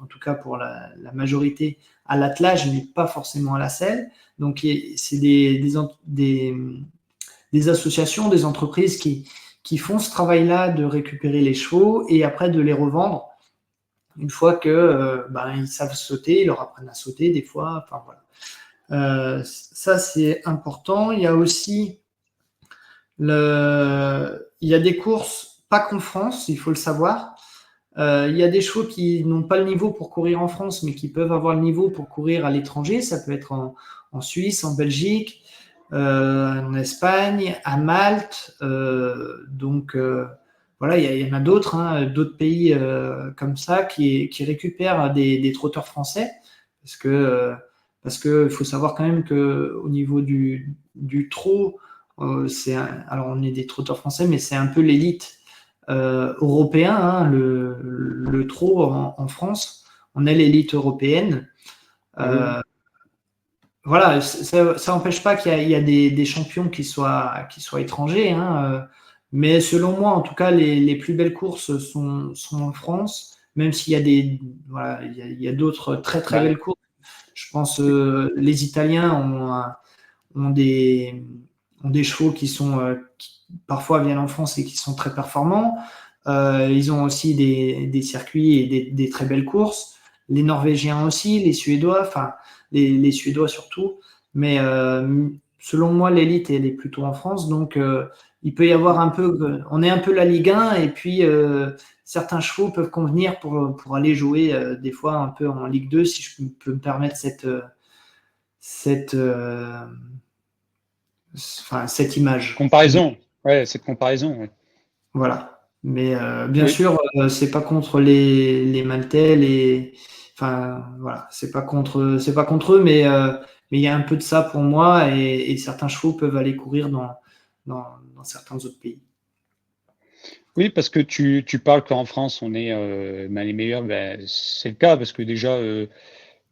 en tout cas pour la majorité, à l'attelage, mais pas forcément à la selle. Donc c'est des associations, des entreprises qui font ce travail-là de récupérer les chevaux et après de les revendre une fois que ils savent sauter, ils leur apprennent à sauter des fois. Enfin, voilà. Ça, c'est important. Il y a aussi il y a des courses, pas qu'en France, il faut le savoir. Il y a des chevaux qui n'ont pas le niveau pour courir en France, mais qui peuvent avoir le niveau pour courir à l'étranger. Ça peut être en Suisse, en Belgique, en Espagne, à Malte. Donc, voilà, il y en a d'autres, hein, d'autres pays comme ça qui récupèrent des trotteurs français parce que il faut savoir quand même que au niveau du trot, alors on est des trotteurs français, mais c'est un peu l'élite européen, hein, le trot en France, on est l'élite européenne. Voilà, ça n'empêche pas qu'il y a des champions qui soient étrangers, hein, mais selon moi, en tout cas, les plus belles courses sont en France, même s'il y a voilà, il y a d'autres très très belles courses. Je pense les Italiens ont des chevaux qui parfois viennent en France et qui sont très performants. Ils ont aussi des circuits et des très belles courses. Les Norvégiens aussi, les Suédois, enfin les Suédois surtout. Mais selon moi, l'élite, elle est plutôt en France. Donc, il peut y avoir on est un peu la Ligue 1 et puis certains chevaux peuvent convenir pour aller jouer des fois un peu en Ligue 2, si je peux me permettre cette image. Comparaison, cette comparaison. Ouais. Voilà. Mais bien sûr, c'est pas contre les Maltais, enfin voilà, c'est pas contre eux, mais il y a un peu de ça pour moi et certains chevaux peuvent aller courir dans certains autres pays. Oui, parce que tu parles qu'en France, on est les meilleurs. C'est le cas parce que déjà,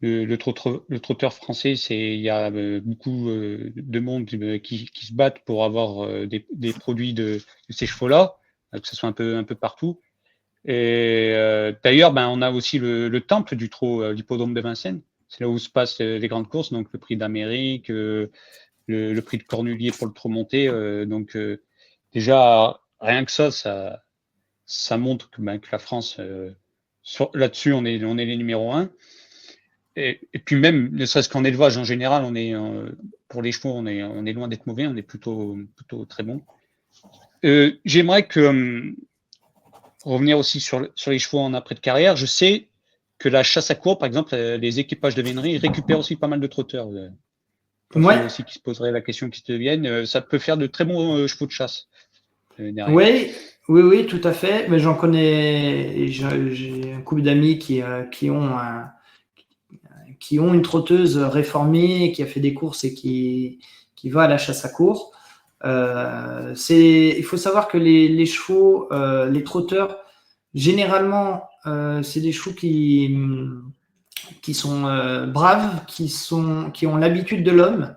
le trotteur français, il y a beaucoup de monde qui se battent pour avoir des produits de ces chevaux-là, que ce soit un peu partout. Et d'ailleurs, on a aussi le temple du trot, l'hippodrome de Vincennes. C'est là où se passent les grandes courses, donc le prix d'Amérique, le prix de Cornulier pour le trot monté. Donc déjà, rien que ça montre que la France, là-dessus, on est les numéros 1. Et puis même, ne serait-ce qu'en élevage en général, pour les chevaux, on est loin d'être mauvais, on est plutôt très bon. J'aimerais revenir aussi sur les chevaux en après de carrière. Je sais que la chasse à courre, par exemple, les équipages de vénerie récupèrent aussi pas mal de trotteurs. Pour ceux aussi qui se poseraient la question, qui se deviennent, ça peut faire de très bons chevaux de chasse. Oui, tout à fait. Mais j'en connais, j'ai un couple d'amis qui ont une trotteuse réformée, qui a fait des courses et qui va à la chasse à courre. Il faut savoir que les chevaux, les trotteurs, généralement, c'est des chevaux qui sont braves, qui ont l'habitude de l'homme,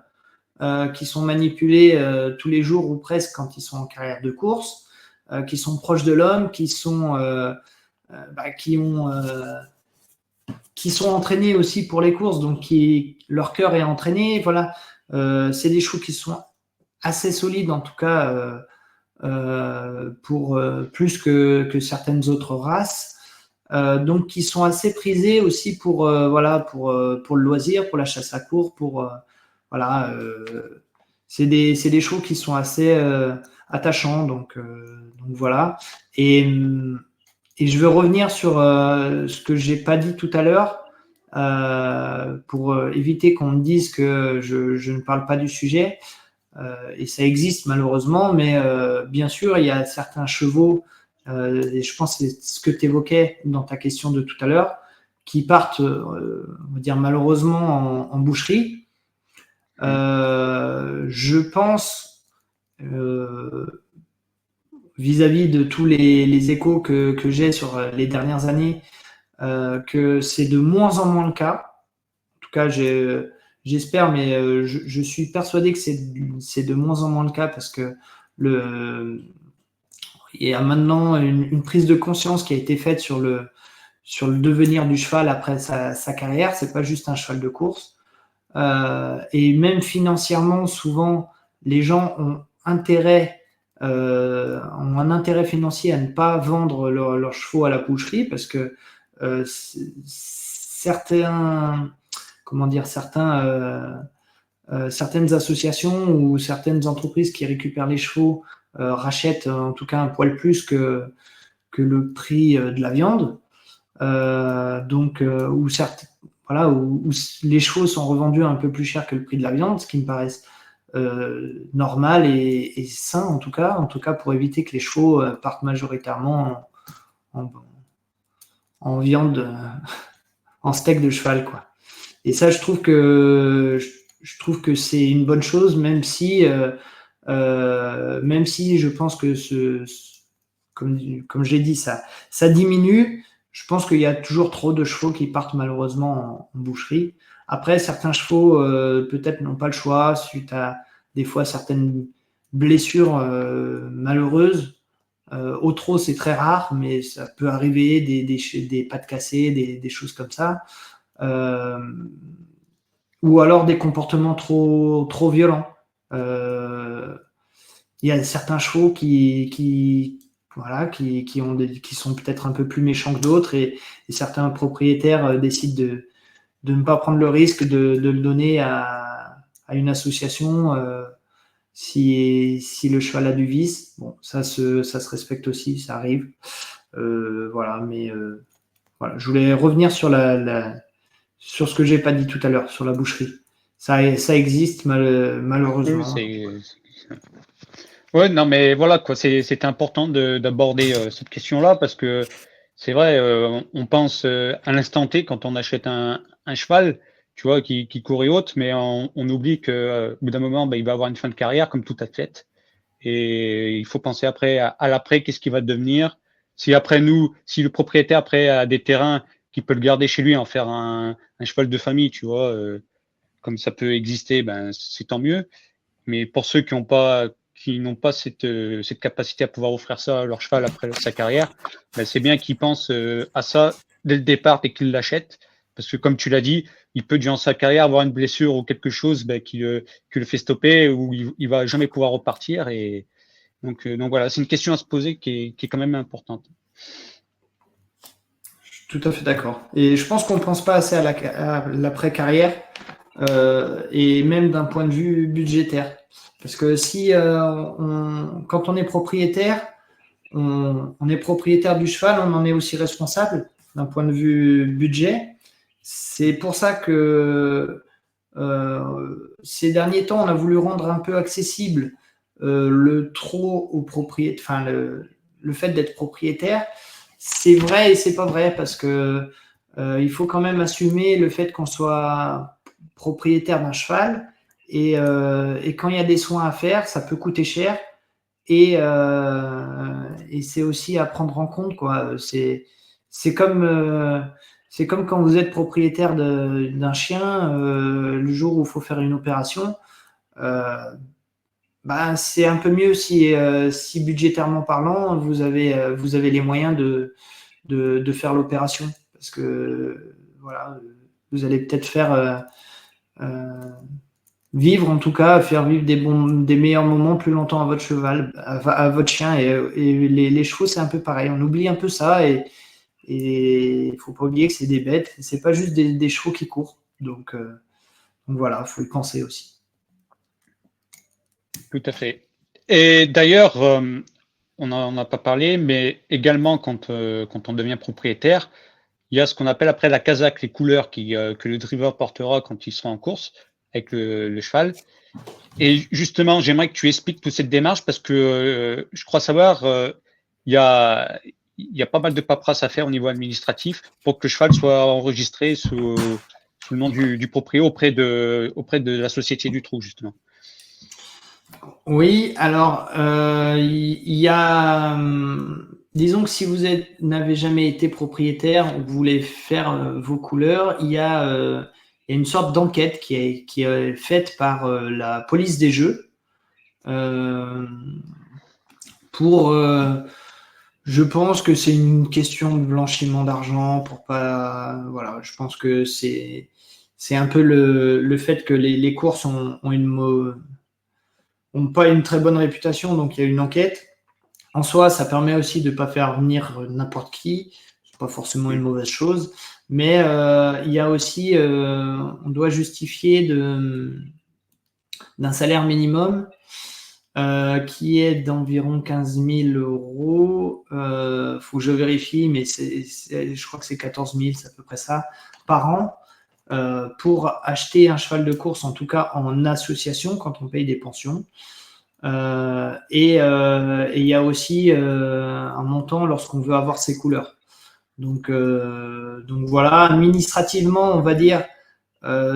qui sont manipulés tous les jours ou presque quand ils sont en carrière de course, qui sont proches de l'homme, qui sont entraînés aussi pour les courses, donc leur cœur est entraîné. Voilà, c'est des chevaux qui sont assez solides en tout cas pour plus que certaines autres races. Donc qui sont assez prisés aussi pour le loisir, pour la chasse à courre, c'est des chevaux qui sont assez attachants, donc voilà. Et je veux revenir sur ce que j'ai pas dit tout à l'heure pour éviter qu'on me dise que je ne parle pas du sujet. Et ça existe malheureusement, mais bien sûr, il y a certains chevaux, et je pense que c'est ce que tu évoquais dans ta question de tout à l'heure, qui partent, on va dire malheureusement, en boucherie. Je pense, vis-à-vis de tous les échos que j'ai sur les dernières années, que c'est de moins en moins le cas. En tout cas, j'espère, mais je suis persuadé que c'est de moins en moins le cas parce que il y a maintenant une prise de conscience qui a été faite sur le devenir du cheval après sa carrière. C'est pas juste un cheval de course. Et même financièrement, souvent, les gens ont un intérêt financier à ne pas vendre leurs chevaux à la boucherie parce que certaines associations ou certaines entreprises qui récupèrent les chevaux rachètent en tout cas un poil plus que le prix de la viande. Où les chevaux sont revendus un peu plus cher que le prix de la viande, ce qui me paraît normal et sain en tout cas pour éviter que les chevaux partent majoritairement en viande, en steak de cheval, quoi. Et ça, je trouve que c'est une bonne chose, même si je pense que comme j'ai dit, ça diminue. Je pense qu'il y a toujours trop de chevaux qui partent malheureusement en boucherie. Après, certains chevaux peut-être n'ont pas le choix suite à des fois certaines blessures malheureuses. Au trot, c'est très rare, mais ça peut arriver, des pattes cassées, des choses comme ça. Ou alors des comportements trop violents. Il y a certains chevaux qui sont peut-être un peu plus méchants que d'autres et certains propriétaires décident de ne pas prendre le risque de le donner à une association si le cheval a du vice. Bon, ça se respecte aussi, ça arrive. Voilà, mais voilà, je voulais revenir sur sur ce que j'ai pas dit tout à l'heure, sur la boucherie. Ça existe malheureusement. Ouais, non, mais voilà, quoi, c'est important d'aborder cette question-là parce que c'est vrai, on pense à l'instant T quand on achète un cheval, tu vois, qui court et haute, mais on oublie que au bout d'un moment, bah, il va avoir une fin de carrière comme tout athlète. Et il faut penser après à l'après, qu'est-ce qui va devenir. Si après si le propriétaire après a des terrains qui peut le garder chez lui, en faire un cheval de famille, tu vois, comme ça peut exister, ben c'est tant mieux. Mais pour ceux qui n'ont pas cette capacité à pouvoir offrir ça à leur cheval après sa carrière, ben c'est bien qu'ils pensent à ça dès le départ, dès qu'ils l'achètent. Parce que comme tu l'as dit, il peut durant sa carrière avoir une blessure ou quelque chose ben, qui le fait stopper ou il va jamais pouvoir repartir. Et donc voilà, c'est une question à se poser qui est quand même importante. Je suis tout à fait d'accord. Et je pense qu'on ne pense pas assez à l'après-carrière et même d'un point de vue budgétaire. Parce que si quand on est propriétaire, on est propriétaire du cheval, on en est aussi responsable d'un point de vue budget. C'est pour ça que ces derniers temps, on a voulu rendre un peu accessible le trot au propriétaire, enfin le fait d'être propriétaire. C'est vrai et c'est pas vrai parce que il faut quand même assumer le fait qu'on soit propriétaire d'un cheval et quand il y a des soins à faire, ça peut coûter cher et c'est aussi à prendre en compte, quoi. C'est comme quand vous êtes propriétaire d'un chien, le jour où il faut faire une opération, bah, c'est un peu mieux si budgétairement parlant, vous avez les moyens de faire l'opération. Parce que voilà, vous allez peut-être faire vivre, en tout cas, faire vivre des meilleurs moments plus longtemps à votre cheval, à votre chien. Et les chevaux, c'est un peu pareil. On oublie un peu ça et il ne faut pas oublier que c'est des bêtes. C'est pas juste des chevaux qui courent. Donc voilà, il faut y penser aussi. Tout à fait. Et d'ailleurs, on n'en a pas parlé, mais également quand on devient propriétaire, il y a ce qu'on appelle après la casaque, les couleurs que le driver portera quand il sera en course avec le cheval. Et justement, j'aimerais que tu expliques toute cette démarche parce que je crois savoir, il y a pas mal de paperasse à faire au niveau administratif pour que le cheval soit enregistré sous le nom du proprio auprès de la société du trou, justement. Oui, alors il y a, disons que si vous n'avez jamais été propriétaire ou que vous voulez faire vos couleurs, il y a une sorte d'enquête qui est faite par la police des jeux pour, je pense que c'est une question de blanchiment d'argent pour pas, voilà, je pense que c'est un peu le fait que les courses ont pas une très bonne réputation, donc il y a une enquête. En soi, ça permet aussi de ne pas faire venir n'importe qui, c'est pas forcément une mauvaise chose, mais il y a aussi, on doit justifier d'un salaire minimum qui est d'environ 15 000 euros. Faut que je vérifie, mais je crois que c'est 14 000, c'est à peu près ça, par an. pour acheter un cheval de course, en tout cas en association, quand on paye des pensions. Et il y a aussi un montant lorsqu'on veut avoir ses couleurs. Donc voilà, administrativement, on va dire,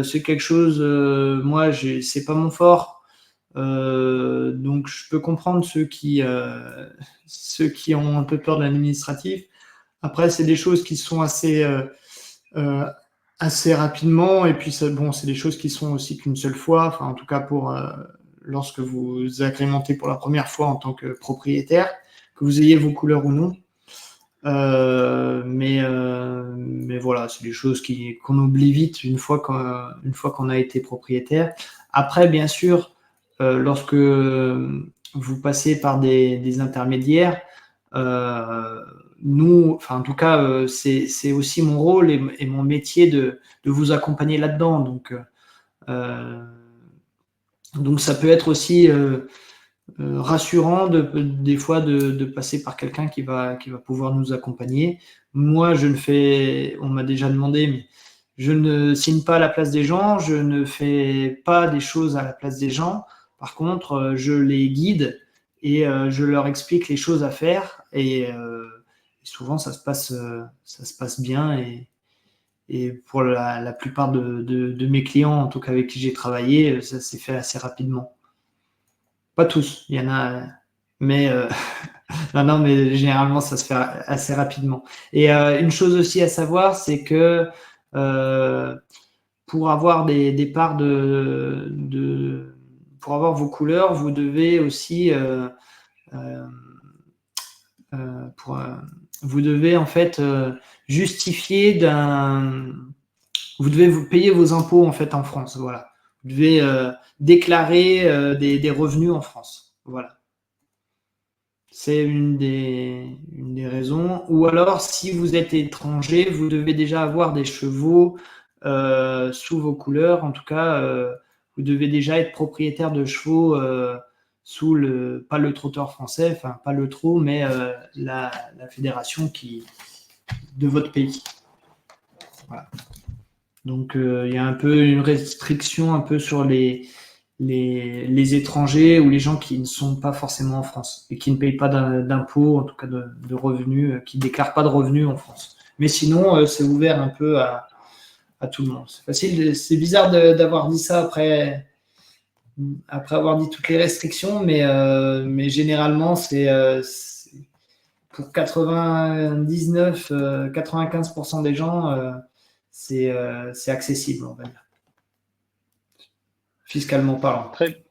c'est quelque chose, moi, c'est pas mon fort. Donc je peux comprendre ceux qui ont un peu peur de l'administratif. Après, c'est des choses qui sont assez rapidement, et puis c'est des choses qui sont aussi qu'une seule fois, enfin en tout cas lorsque vous agrémentez pour la première fois en tant que propriétaire, que vous ayez vos couleurs ou non. Mais voilà, c'est des choses qu'on oublie vite une fois qu'on a été propriétaire. Après, bien sûr, lorsque vous passez par des intermédiaires, nous, enfin en tout cas, c'est aussi mon rôle et mon métier de vous accompagner là-dedans. Donc ça peut être aussi rassurant des fois de passer par quelqu'un qui va pouvoir nous accompagner. Moi, on m'a déjà demandé, mais je ne signe pas à la place des gens, je ne fais pas des choses à la place des gens. Par contre, je les guide et je leur explique les choses à faire. Et souvent, ça se passe bien. Et pour la plupart de mes clients, en tout cas avec qui j'ai travaillé, ça s'est fait assez rapidement. Pas tous, il y en a, mais non, mais généralement ça se fait assez rapidement. Et une chose aussi à savoir, c'est que pour avoir des parts pour avoir vos couleurs, vous devez aussi vous devez en fait justifier vous devez vous payer vos impôts en fait en France, voilà. Vous devez déclarer des revenus en France, voilà. C'est une des raisons. Ou alors, si vous êtes étranger, vous devez déjà avoir des chevaux sous vos couleurs. En tout cas, vous devez déjà être propriétaire de chevaux sous pas le trotteur français, enfin pas le trot, mais la fédération de votre pays. Voilà. Donc, il y a un peu une restriction un peu sur les étrangers ou les gens qui ne sont pas forcément en France et qui ne payent pas d'impôts, en tout cas de revenus, qui ne déclarent pas de revenus en France. Mais sinon, c'est ouvert un peu à tout le monde. C'est bizarre d'avoir dit ça après avoir dit toutes les restrictions, mais généralement, c'est pour 95% des gens, c'est accessible, on va dire. Fiscalement parlant. Très.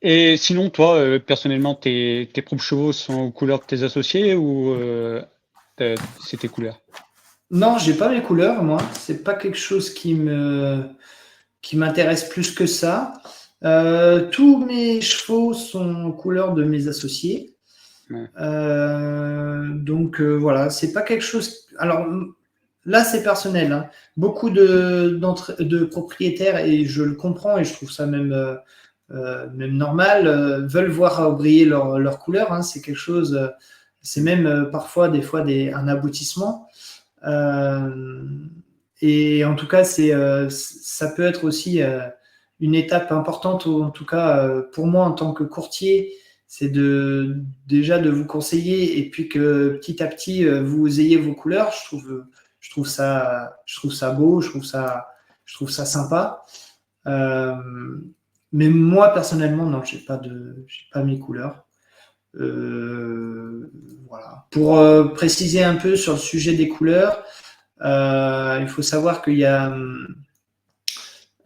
Et sinon, toi, personnellement, tes propres chevaux sont aux couleurs de tes associés ou c'est tes couleurs? Non, j'ai pas mes couleurs, moi. C'est pas quelque chose qui m'intéresse plus que ça. Tous mes chevaux sont aux couleurs de mes associés. Ouais. Donc voilà, c'est pas quelque chose. Alors là, c'est personnel. Hein. Beaucoup de propriétaires, et je le comprends et je trouve ça même normal, veulent voir briller leur couleur. Hein. C'est quelque chose. C'est même parfois, des fois, un aboutissement. Et en tout cas, ça peut être aussi une étape importante, en tout cas pour moi en tant que courtier, c'est déjà de vous conseiller et puis que petit à petit vous ayez vos couleurs. Je trouve ça beau, je trouve ça sympa. Mais moi personnellement, non, j'ai pas mes couleurs. Voilà. Pour préciser un peu sur le sujet des couleurs, il faut savoir qu'il y a.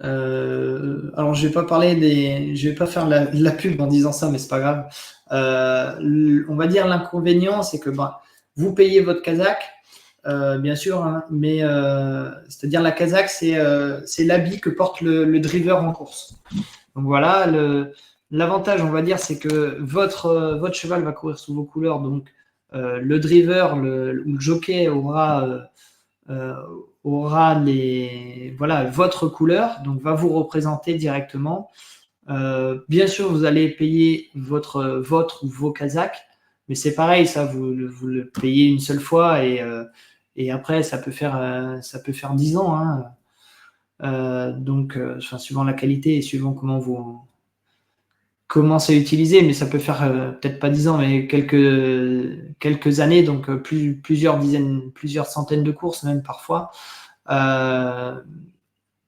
Alors, je vais pas faire la pub en disant ça, mais c'est pas grave. On va dire l'inconvénient, c'est que vous payez votre Kazakh, bien sûr, hein, mais c'est-à-dire la Kazakh, c'est l'habit que porte le driver en course. Donc voilà, l'avantage, on va dire, c'est que votre cheval va courir sous vos couleurs, donc le driver ou le jockey aura votre couleur, donc va vous représenter directement. Bien sûr, vous allez payer votre ou vos Kazakhs, mais c'est pareil, ça, vous le payez une seule fois et Et après, ça peut faire 10 ans. Hein. Donc, suivant la qualité et suivant comment c'est utilisé, mais ça peut faire peut-être pas 10 ans, mais quelques années, donc plusieurs dizaines, plusieurs centaines de courses même parfois.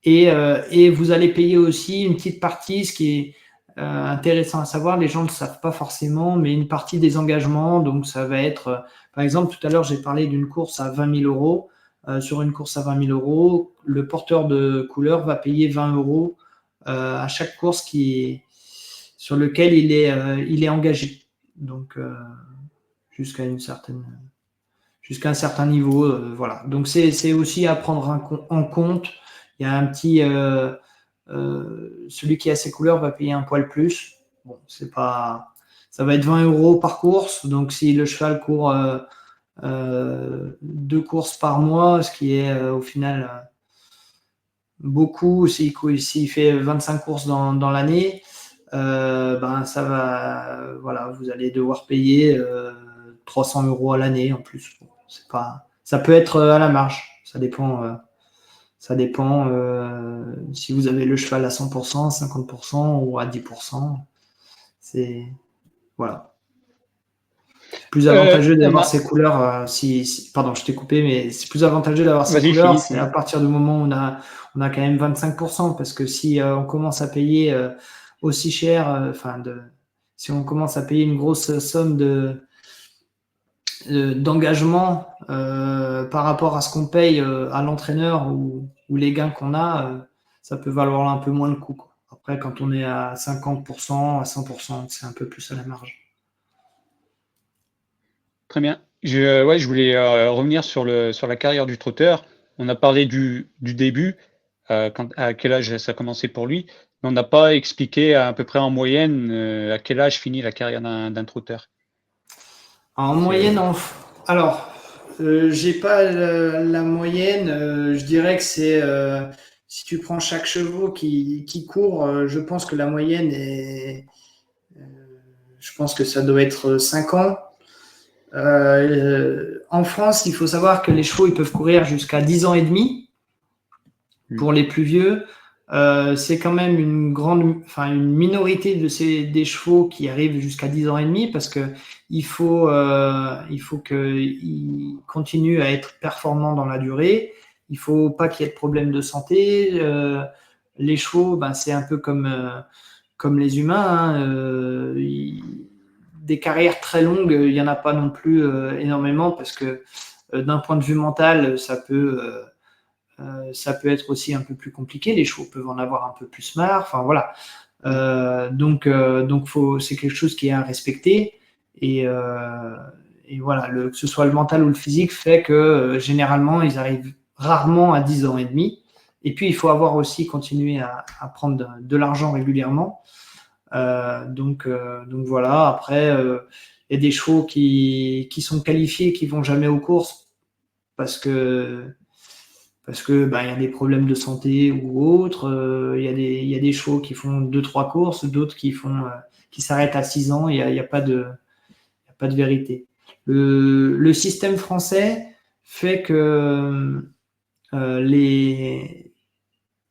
Et vous allez payer aussi une petite partie, ce qui est intéressant à savoir, les gens ne le savent pas forcément, mais une partie des engagements, donc ça va être, par exemple, tout à l'heure j'ai parlé d'une course à 20 000 euros. Sur une course à 20 000 euros, le porteur de couleur va payer 20 euros à chaque course sur lequel il est engagé. Donc jusqu'à un certain niveau, voilà. Donc c'est aussi à prendre en compte. Il y a un petit celui qui a ses couleurs va payer un poil plus. Bon, c'est pas, ça va être 20 euros par course. Donc si le cheval court 2 courses par mois, ce qui est au final beaucoup, s'il fait 25 courses dans l'année, ça va, voilà, vous allez devoir payer 300 euros à l'année en plus. Bon, c'est pas, ça peut être à la marge. Ça dépend. Si vous avez le cheval à 100%, 50% ou à 10%. C'est voilà. C'est plus avantageux d'avoir ces couleurs. Pardon, je t'ai coupé, mais c'est plus avantageux d'avoir ces couleurs. C'est à partir du moment où on a quand même 25%, parce que si on commence à payer aussi cher, si on commence à payer une grosse somme d'engagement par rapport à ce qu'on paye à l'entraîneur ou les gains qu'on a, ça peut valoir un peu moins le coup, quoi. Après, quand on est à 50%, à 100%, c'est un peu plus à la marge. Très bien. Je voulais revenir sur la carrière du trotteur. On a parlé du début, à quel âge ça a commencé pour lui, mais on n'a pas expliqué à peu près en moyenne à quel âge finit la carrière d'un trotteur. En moyenne, alors, j'ai pas la moyenne. Je dirais que c'est si tu prends chaque chevaux qui court, je pense que la moyenne est, je pense que ça doit être 5 ans. En France, il faut savoir que les chevaux ils peuvent courir jusqu'à 10 ans et demi pour les plus vieux. C'est quand même une minorité des chevaux qui arrivent jusqu'à 10 ans et demi, parce que il faut qu'ils continuent à être performants dans la durée. Il faut pas qu'il y ait de problème de santé. Les chevaux, c'est un peu comme les humains. Hein. Des carrières très longues, il n'y en a pas non plus énormément, parce que d'un point de vue mental, ça peut être aussi un peu plus compliqué. Les chevaux peuvent en avoir un peu plus marre. Enfin voilà. Donc c'est quelque chose qui est à respecter. Et voilà, que ce soit le mental ou le physique fait que généralement ils arrivent rarement à 10 ans et demi. Et puis il faut avoir aussi continué à prendre de l'argent régulièrement. Donc voilà. Après, il y a des chevaux qui sont qualifiés, qui vont jamais aux courses parce que il y a des problèmes de santé ou autres. Il y a des chevaux qui font 2-3 courses, d'autres qui s'arrêtent à 6 ans. Il n'y a pas de vérité. Le système français fait que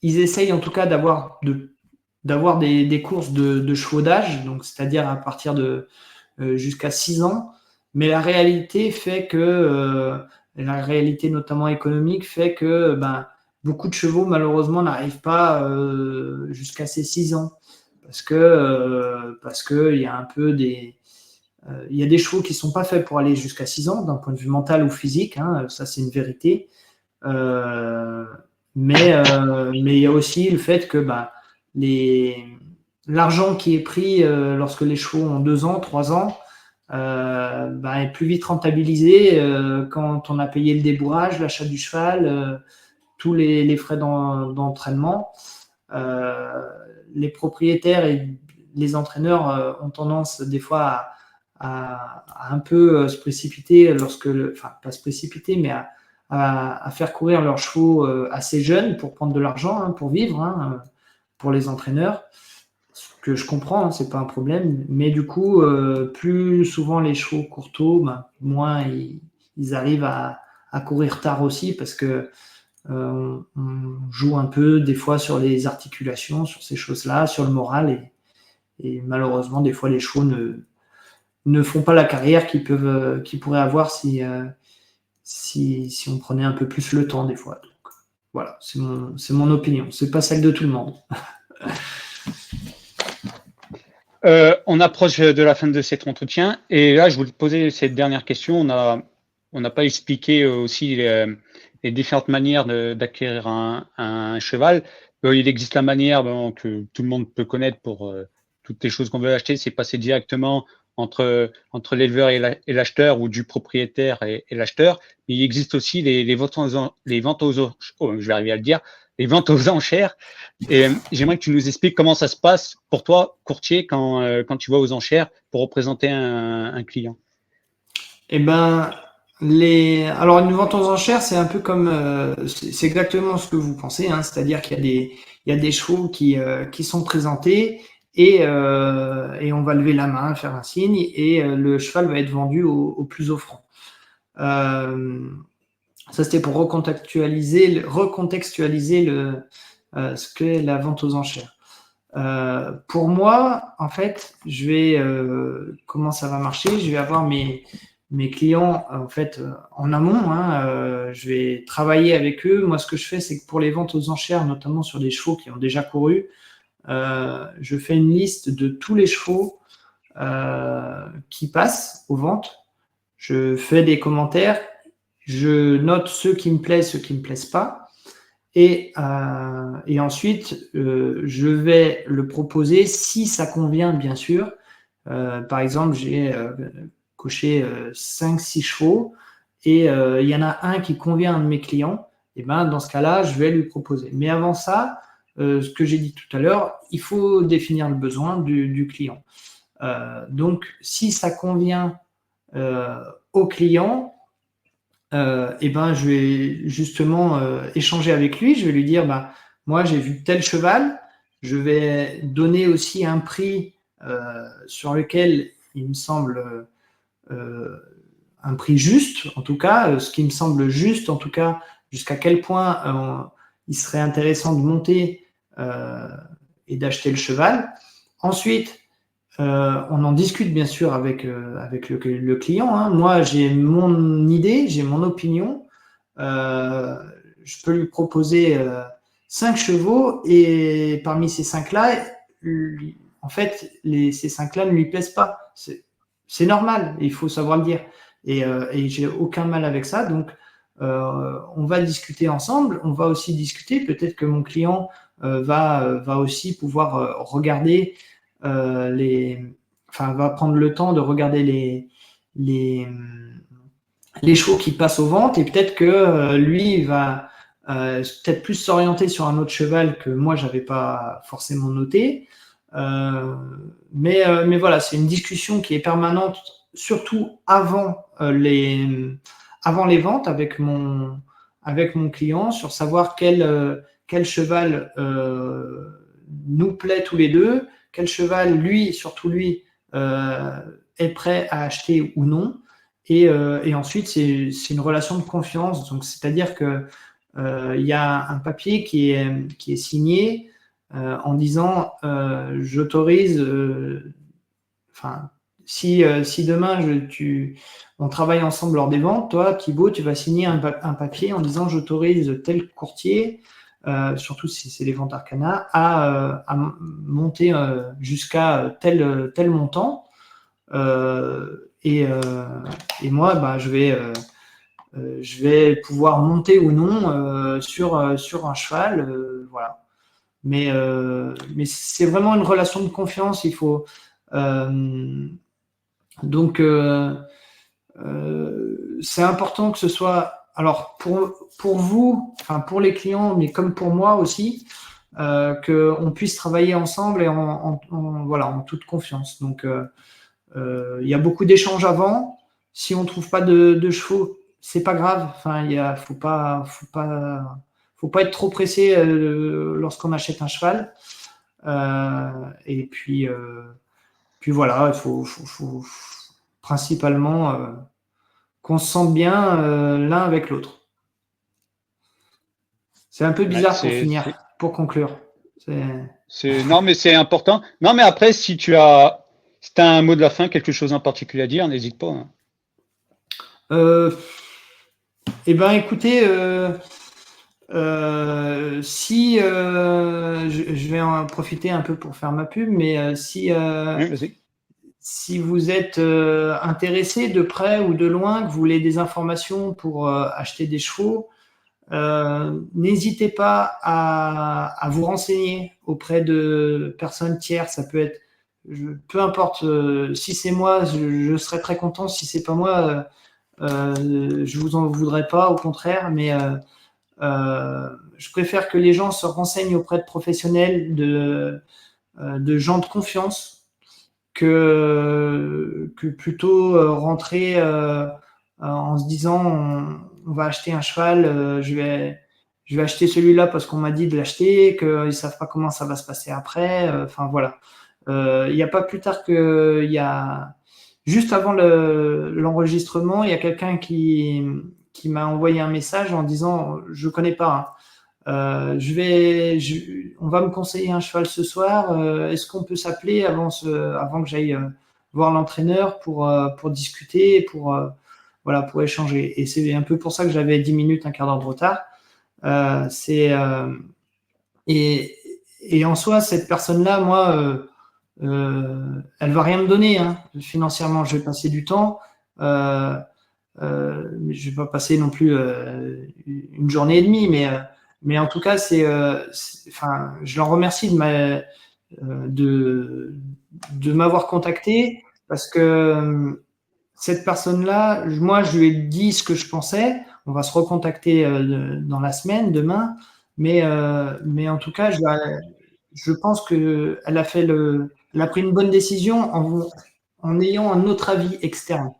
ils essayent en tout cas d'avoir des courses de chevaux d'âge, donc c'est-à-dire à partir de jusqu'à 6 ans. Mais la réalité fait que la réalité notamment économique fait que beaucoup de chevaux malheureusement n'arrivent pas jusqu'à ces 6 ans, parce que il y a un peu il y a des chevaux qui sont pas faits pour aller jusqu'à 6 ans d'un point de vue mental ou physique, hein, ça c'est une vérité. Mais il y a aussi le fait que l'argent qui est pris lorsque les chevaux ont 2 ans, 3 ans, est plus vite rentabilisé quand on a payé le débourrage, l'achat du cheval, tous les frais d'entraînement. Les propriétaires et les entraîneurs ont tendance des fois à un peu se précipiter pas se précipiter, mais à faire courir leurs chevaux assez jeunes pour prendre de l'argent, hein, pour vivre, hein, pour les entraîneurs. Ce que je comprends, hein, c'est pas un problème. Mais du coup, plus souvent les chevaux courent tôt, moins ils arrivent à courir tard aussi parce que on joue un peu des fois sur les articulations, sur ces choses-là, sur le moral et malheureusement des fois les chevaux ne font pas la carrière qu'ils pourraient avoir si on prenait un peu plus le temps des fois. Donc, voilà, c'est mon opinion. C'est pas celle de tout le monde. On approche de la fin de cet entretien et là, je voulais te poser cette dernière question. On n'a pas expliqué aussi les différentes manières d'acquérir un cheval. Il existe la manière que tout le monde peut connaître pour toutes les choses qu'on veut acheter, c'est passer directement entre l'éleveur et l'acheteur ou du propriétaire et l'acheteur. Il existe aussi les ventes je vais arriver à le dire, les ventes aux enchères. Et j'aimerais que tu nous expliques comment ça se passe pour toi, courtier, quand tu vas aux enchères pour représenter un client. Eh ben, alors une vente aux enchères, c'est un peu comme, c'est exactement ce que vous pensez, hein, c'est-à-dire qu'il y a des chevaux qui sont présentés et on va lever la main, faire un signe et le cheval va être vendu au plus offrant. Ça, c'était pour recontextualiser ce qu'est la vente aux enchères. Pour moi, en fait, comment ça va marcher? Je vais avoir mes clients en fait en amont. Hein, je vais travailler avec eux. Moi, ce que je fais, c'est que pour les ventes aux enchères, notamment sur des chevaux qui ont déjà couru, je fais une liste de tous les chevaux qui passent aux ventes. Je fais des commentaires. Je note ceux qui me plaisent, ceux qui me plaisent pas. Et ensuite, je vais le proposer si ça convient, bien sûr. Par exemple, j'ai coché 5-6 chevaux et il y en a un qui convient à un de mes clients. Et ben, dans ce cas-là, je vais lui proposer. Mais avant ça, ce que j'ai dit tout à l'heure, il faut définir le besoin du client. Donc, si ça convient au client, et ben, je vais justement échanger avec lui. Je vais lui dire, moi, j'ai vu tel cheval. Je vais donner aussi un prix sur lequel il me semble un prix juste, en tout cas, ce qui me semble juste, en tout cas, jusqu'à quel point il serait intéressant de monter et d'acheter le cheval. Ensuite, on en discute bien sûr avec le client. Hein. Moi, j'ai mon idée, j'ai mon opinion. Je peux lui proposer 5 chevaux et parmi ces 5-là, en fait, ces 5-là ne lui plaisent pas. C'est normal, il faut savoir le dire. Et j'ai aucun mal avec ça. Donc, on va discuter ensemble. On va aussi discuter. Peut-être que mon client va aussi pouvoir regarder va prendre le temps de regarder les chevaux qui passent aux ventes et peut-être que lui il va peut-être plus s'orienter sur un autre cheval que moi j'avais pas forcément noté. Mais voilà, c'est une discussion qui est permanente, surtout avant les ventes avec mon client sur savoir quel cheval nous plaît tous les deux, quel cheval lui, surtout lui, est prêt à acheter ou non. Et ensuite, c'est une relation de confiance. Donc, c'est-à-dire que il y a un papier qui est signé en disant j'autorise. Si demain on travaille ensemble lors des ventes, toi, Thibaut, tu vas signer un papier en disant j'autorise tel courtier, surtout si c'est les ventes Arcana, à monter jusqu'à tel montant. Et moi, je vais pouvoir monter ou non sur un cheval, voilà. Mais c'est vraiment une relation de confiance. Il faut donc c'est important que ce soit. Alors pour vous, enfin pour les clients, mais comme pour moi aussi, qu'on puisse travailler ensemble et en toute confiance. Donc il y a beaucoup d'échanges avant. Si on trouve pas de chevaux, c'est pas grave. Enfin, faut pas être trop pressé lorsqu'on achète un cheval. Et puis voilà, il faut principalement qu'on se sente bien l'un avec l'autre. C'est un peu bizarre pour finir, pour conclure. Non, mais c'est important. Non, mais après, si tu as un mot de la fin, quelque chose en particulier à dire, n'hésite pas. Hein. Eh ben, écoutez, si je vais en profiter un peu pour faire ma pub, mais Oui, si vous êtes intéressé de près ou de loin, que vous voulez des informations pour acheter des chevaux, n'hésitez pas à vous renseigner auprès de personnes tierces. Ça peut être, peu importe, si c'est moi, je serais très content. Si c'est pas moi, je vous en voudrais pas, au contraire. Mais je préfère que les gens se renseignent auprès de professionnels, de gens de confiance, que plutôt rentrer en se disant on va acheter un cheval, je vais acheter celui-là parce qu'on m'a dit de l'acheter, qu'ils ne savent pas comment ça va se passer après. Enfin voilà. Il n'y a pas plus tard que juste avant l'enregistrement, il y a quelqu'un qui m'a envoyé un message en disant je ne connais pas. Hein. On va me conseiller un cheval ce soir. Est-ce qu'on peut s'appeler avant que j'aille voir l'entraîneur pour discuter, voilà, pour échanger. Et c'est un peu pour ça que j'avais 10 minutes, un quart d'heure de retard. Et en soi, cette personne-là, moi, elle va rien me donner. Hein. Financièrement, je vais passer du temps. Mais je vais pas passer non plus une journée et demie, mais en tout cas, enfin, je leur remercie de m'avoir contacté parce que cette personne-là, moi, je lui ai dit ce que je pensais. On va se recontacter dans la semaine, demain, mais en tout cas, je pense qu'elle a pris une bonne décision en ayant un autre avis externe.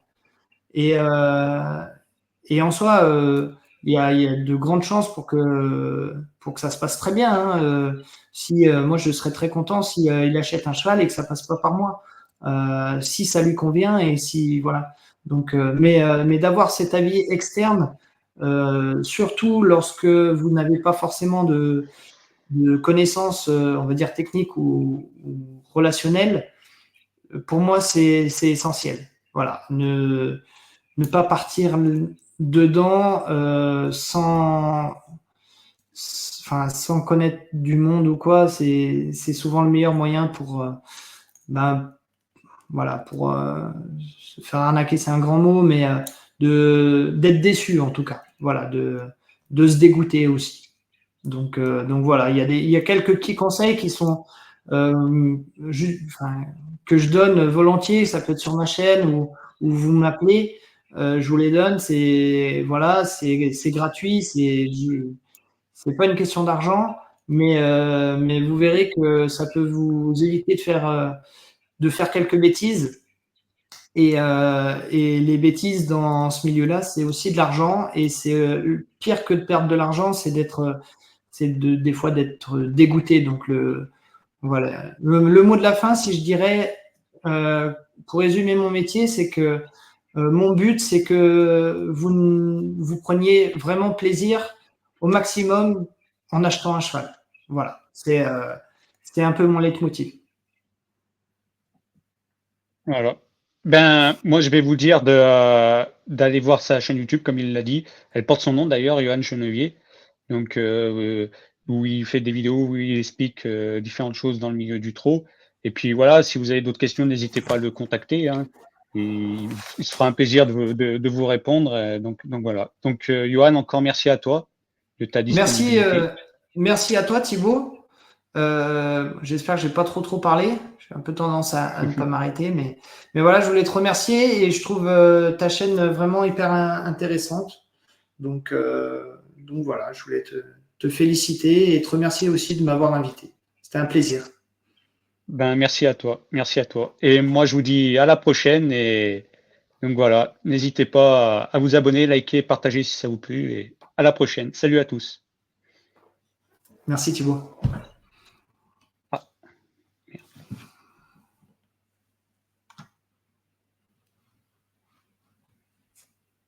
Et en soi, il y a de grandes chances pour que ça se passe très bien. Hein. Moi, je serais très content si il achète un cheval et que ça passe pas par moi. Si ça lui convient et si voilà. Donc, mais d'avoir cet avis externe, surtout lorsque vous n'avez pas forcément de connaissances, on va dire techniques ou relationnelles, pour moi, c'est essentiel. Voilà. Ne pas partir dedans sans connaître du monde ou quoi, c'est souvent le meilleur moyen pour voilà, pour se faire arnaquer, c'est un grand mot, mais d'être déçu en tout cas, voilà, de se dégoûter aussi. Donc voilà, il y a quelques petits conseils qui sont que je donne volontiers, ça peut être sur ma chaîne ou vous m'appelez, je vous les donne, c'est voilà, c'est gratuit, c'est pas une question d'argent, mais vous verrez que ça peut vous éviter de faire quelques bêtises. Et les bêtises dans ce milieu-là, c'est aussi de l'argent, et c'est pire que de perdre de l'argent, c'est des fois d'être dégoûté. Donc voilà. Le mot de la fin, si je dirais, pour résumer mon métier, c'est que mon but, c'est que vous preniez vraiment plaisir au maximum en achetant un cheval. Voilà. C'est un peu mon leitmotiv. Voilà. Moi, je vais vous dire d'aller voir sa chaîne YouTube, comme il l'a dit. Elle porte son nom d'ailleurs, Johan Chenevier. Donc, où il fait des vidéos où il explique différentes choses dans le milieu du trot. Et puis voilà, si vous avez d'autres questions, n'hésitez pas à le contacter. Hein. Et il se fera un plaisir de vous répondre. Donc voilà. Donc, Johan, encore merci à toi de ta disponibilité. Merci à toi, Thibaut. J'espère que je n'ai pas trop parlé. J'ai un peu tendance à ne pas m'arrêter, mais voilà, je voulais te remercier et je trouve ta chaîne vraiment hyper intéressante. Donc voilà, je voulais te féliciter et te remercier aussi de m'avoir invité. C'était un plaisir. Merci à toi. Merci à toi. Et moi, je vous dis à la prochaine. Et donc voilà, n'hésitez pas à vous abonner, liker, partager si ça vous plu. Et à la prochaine. Salut à tous. Merci Thibaut.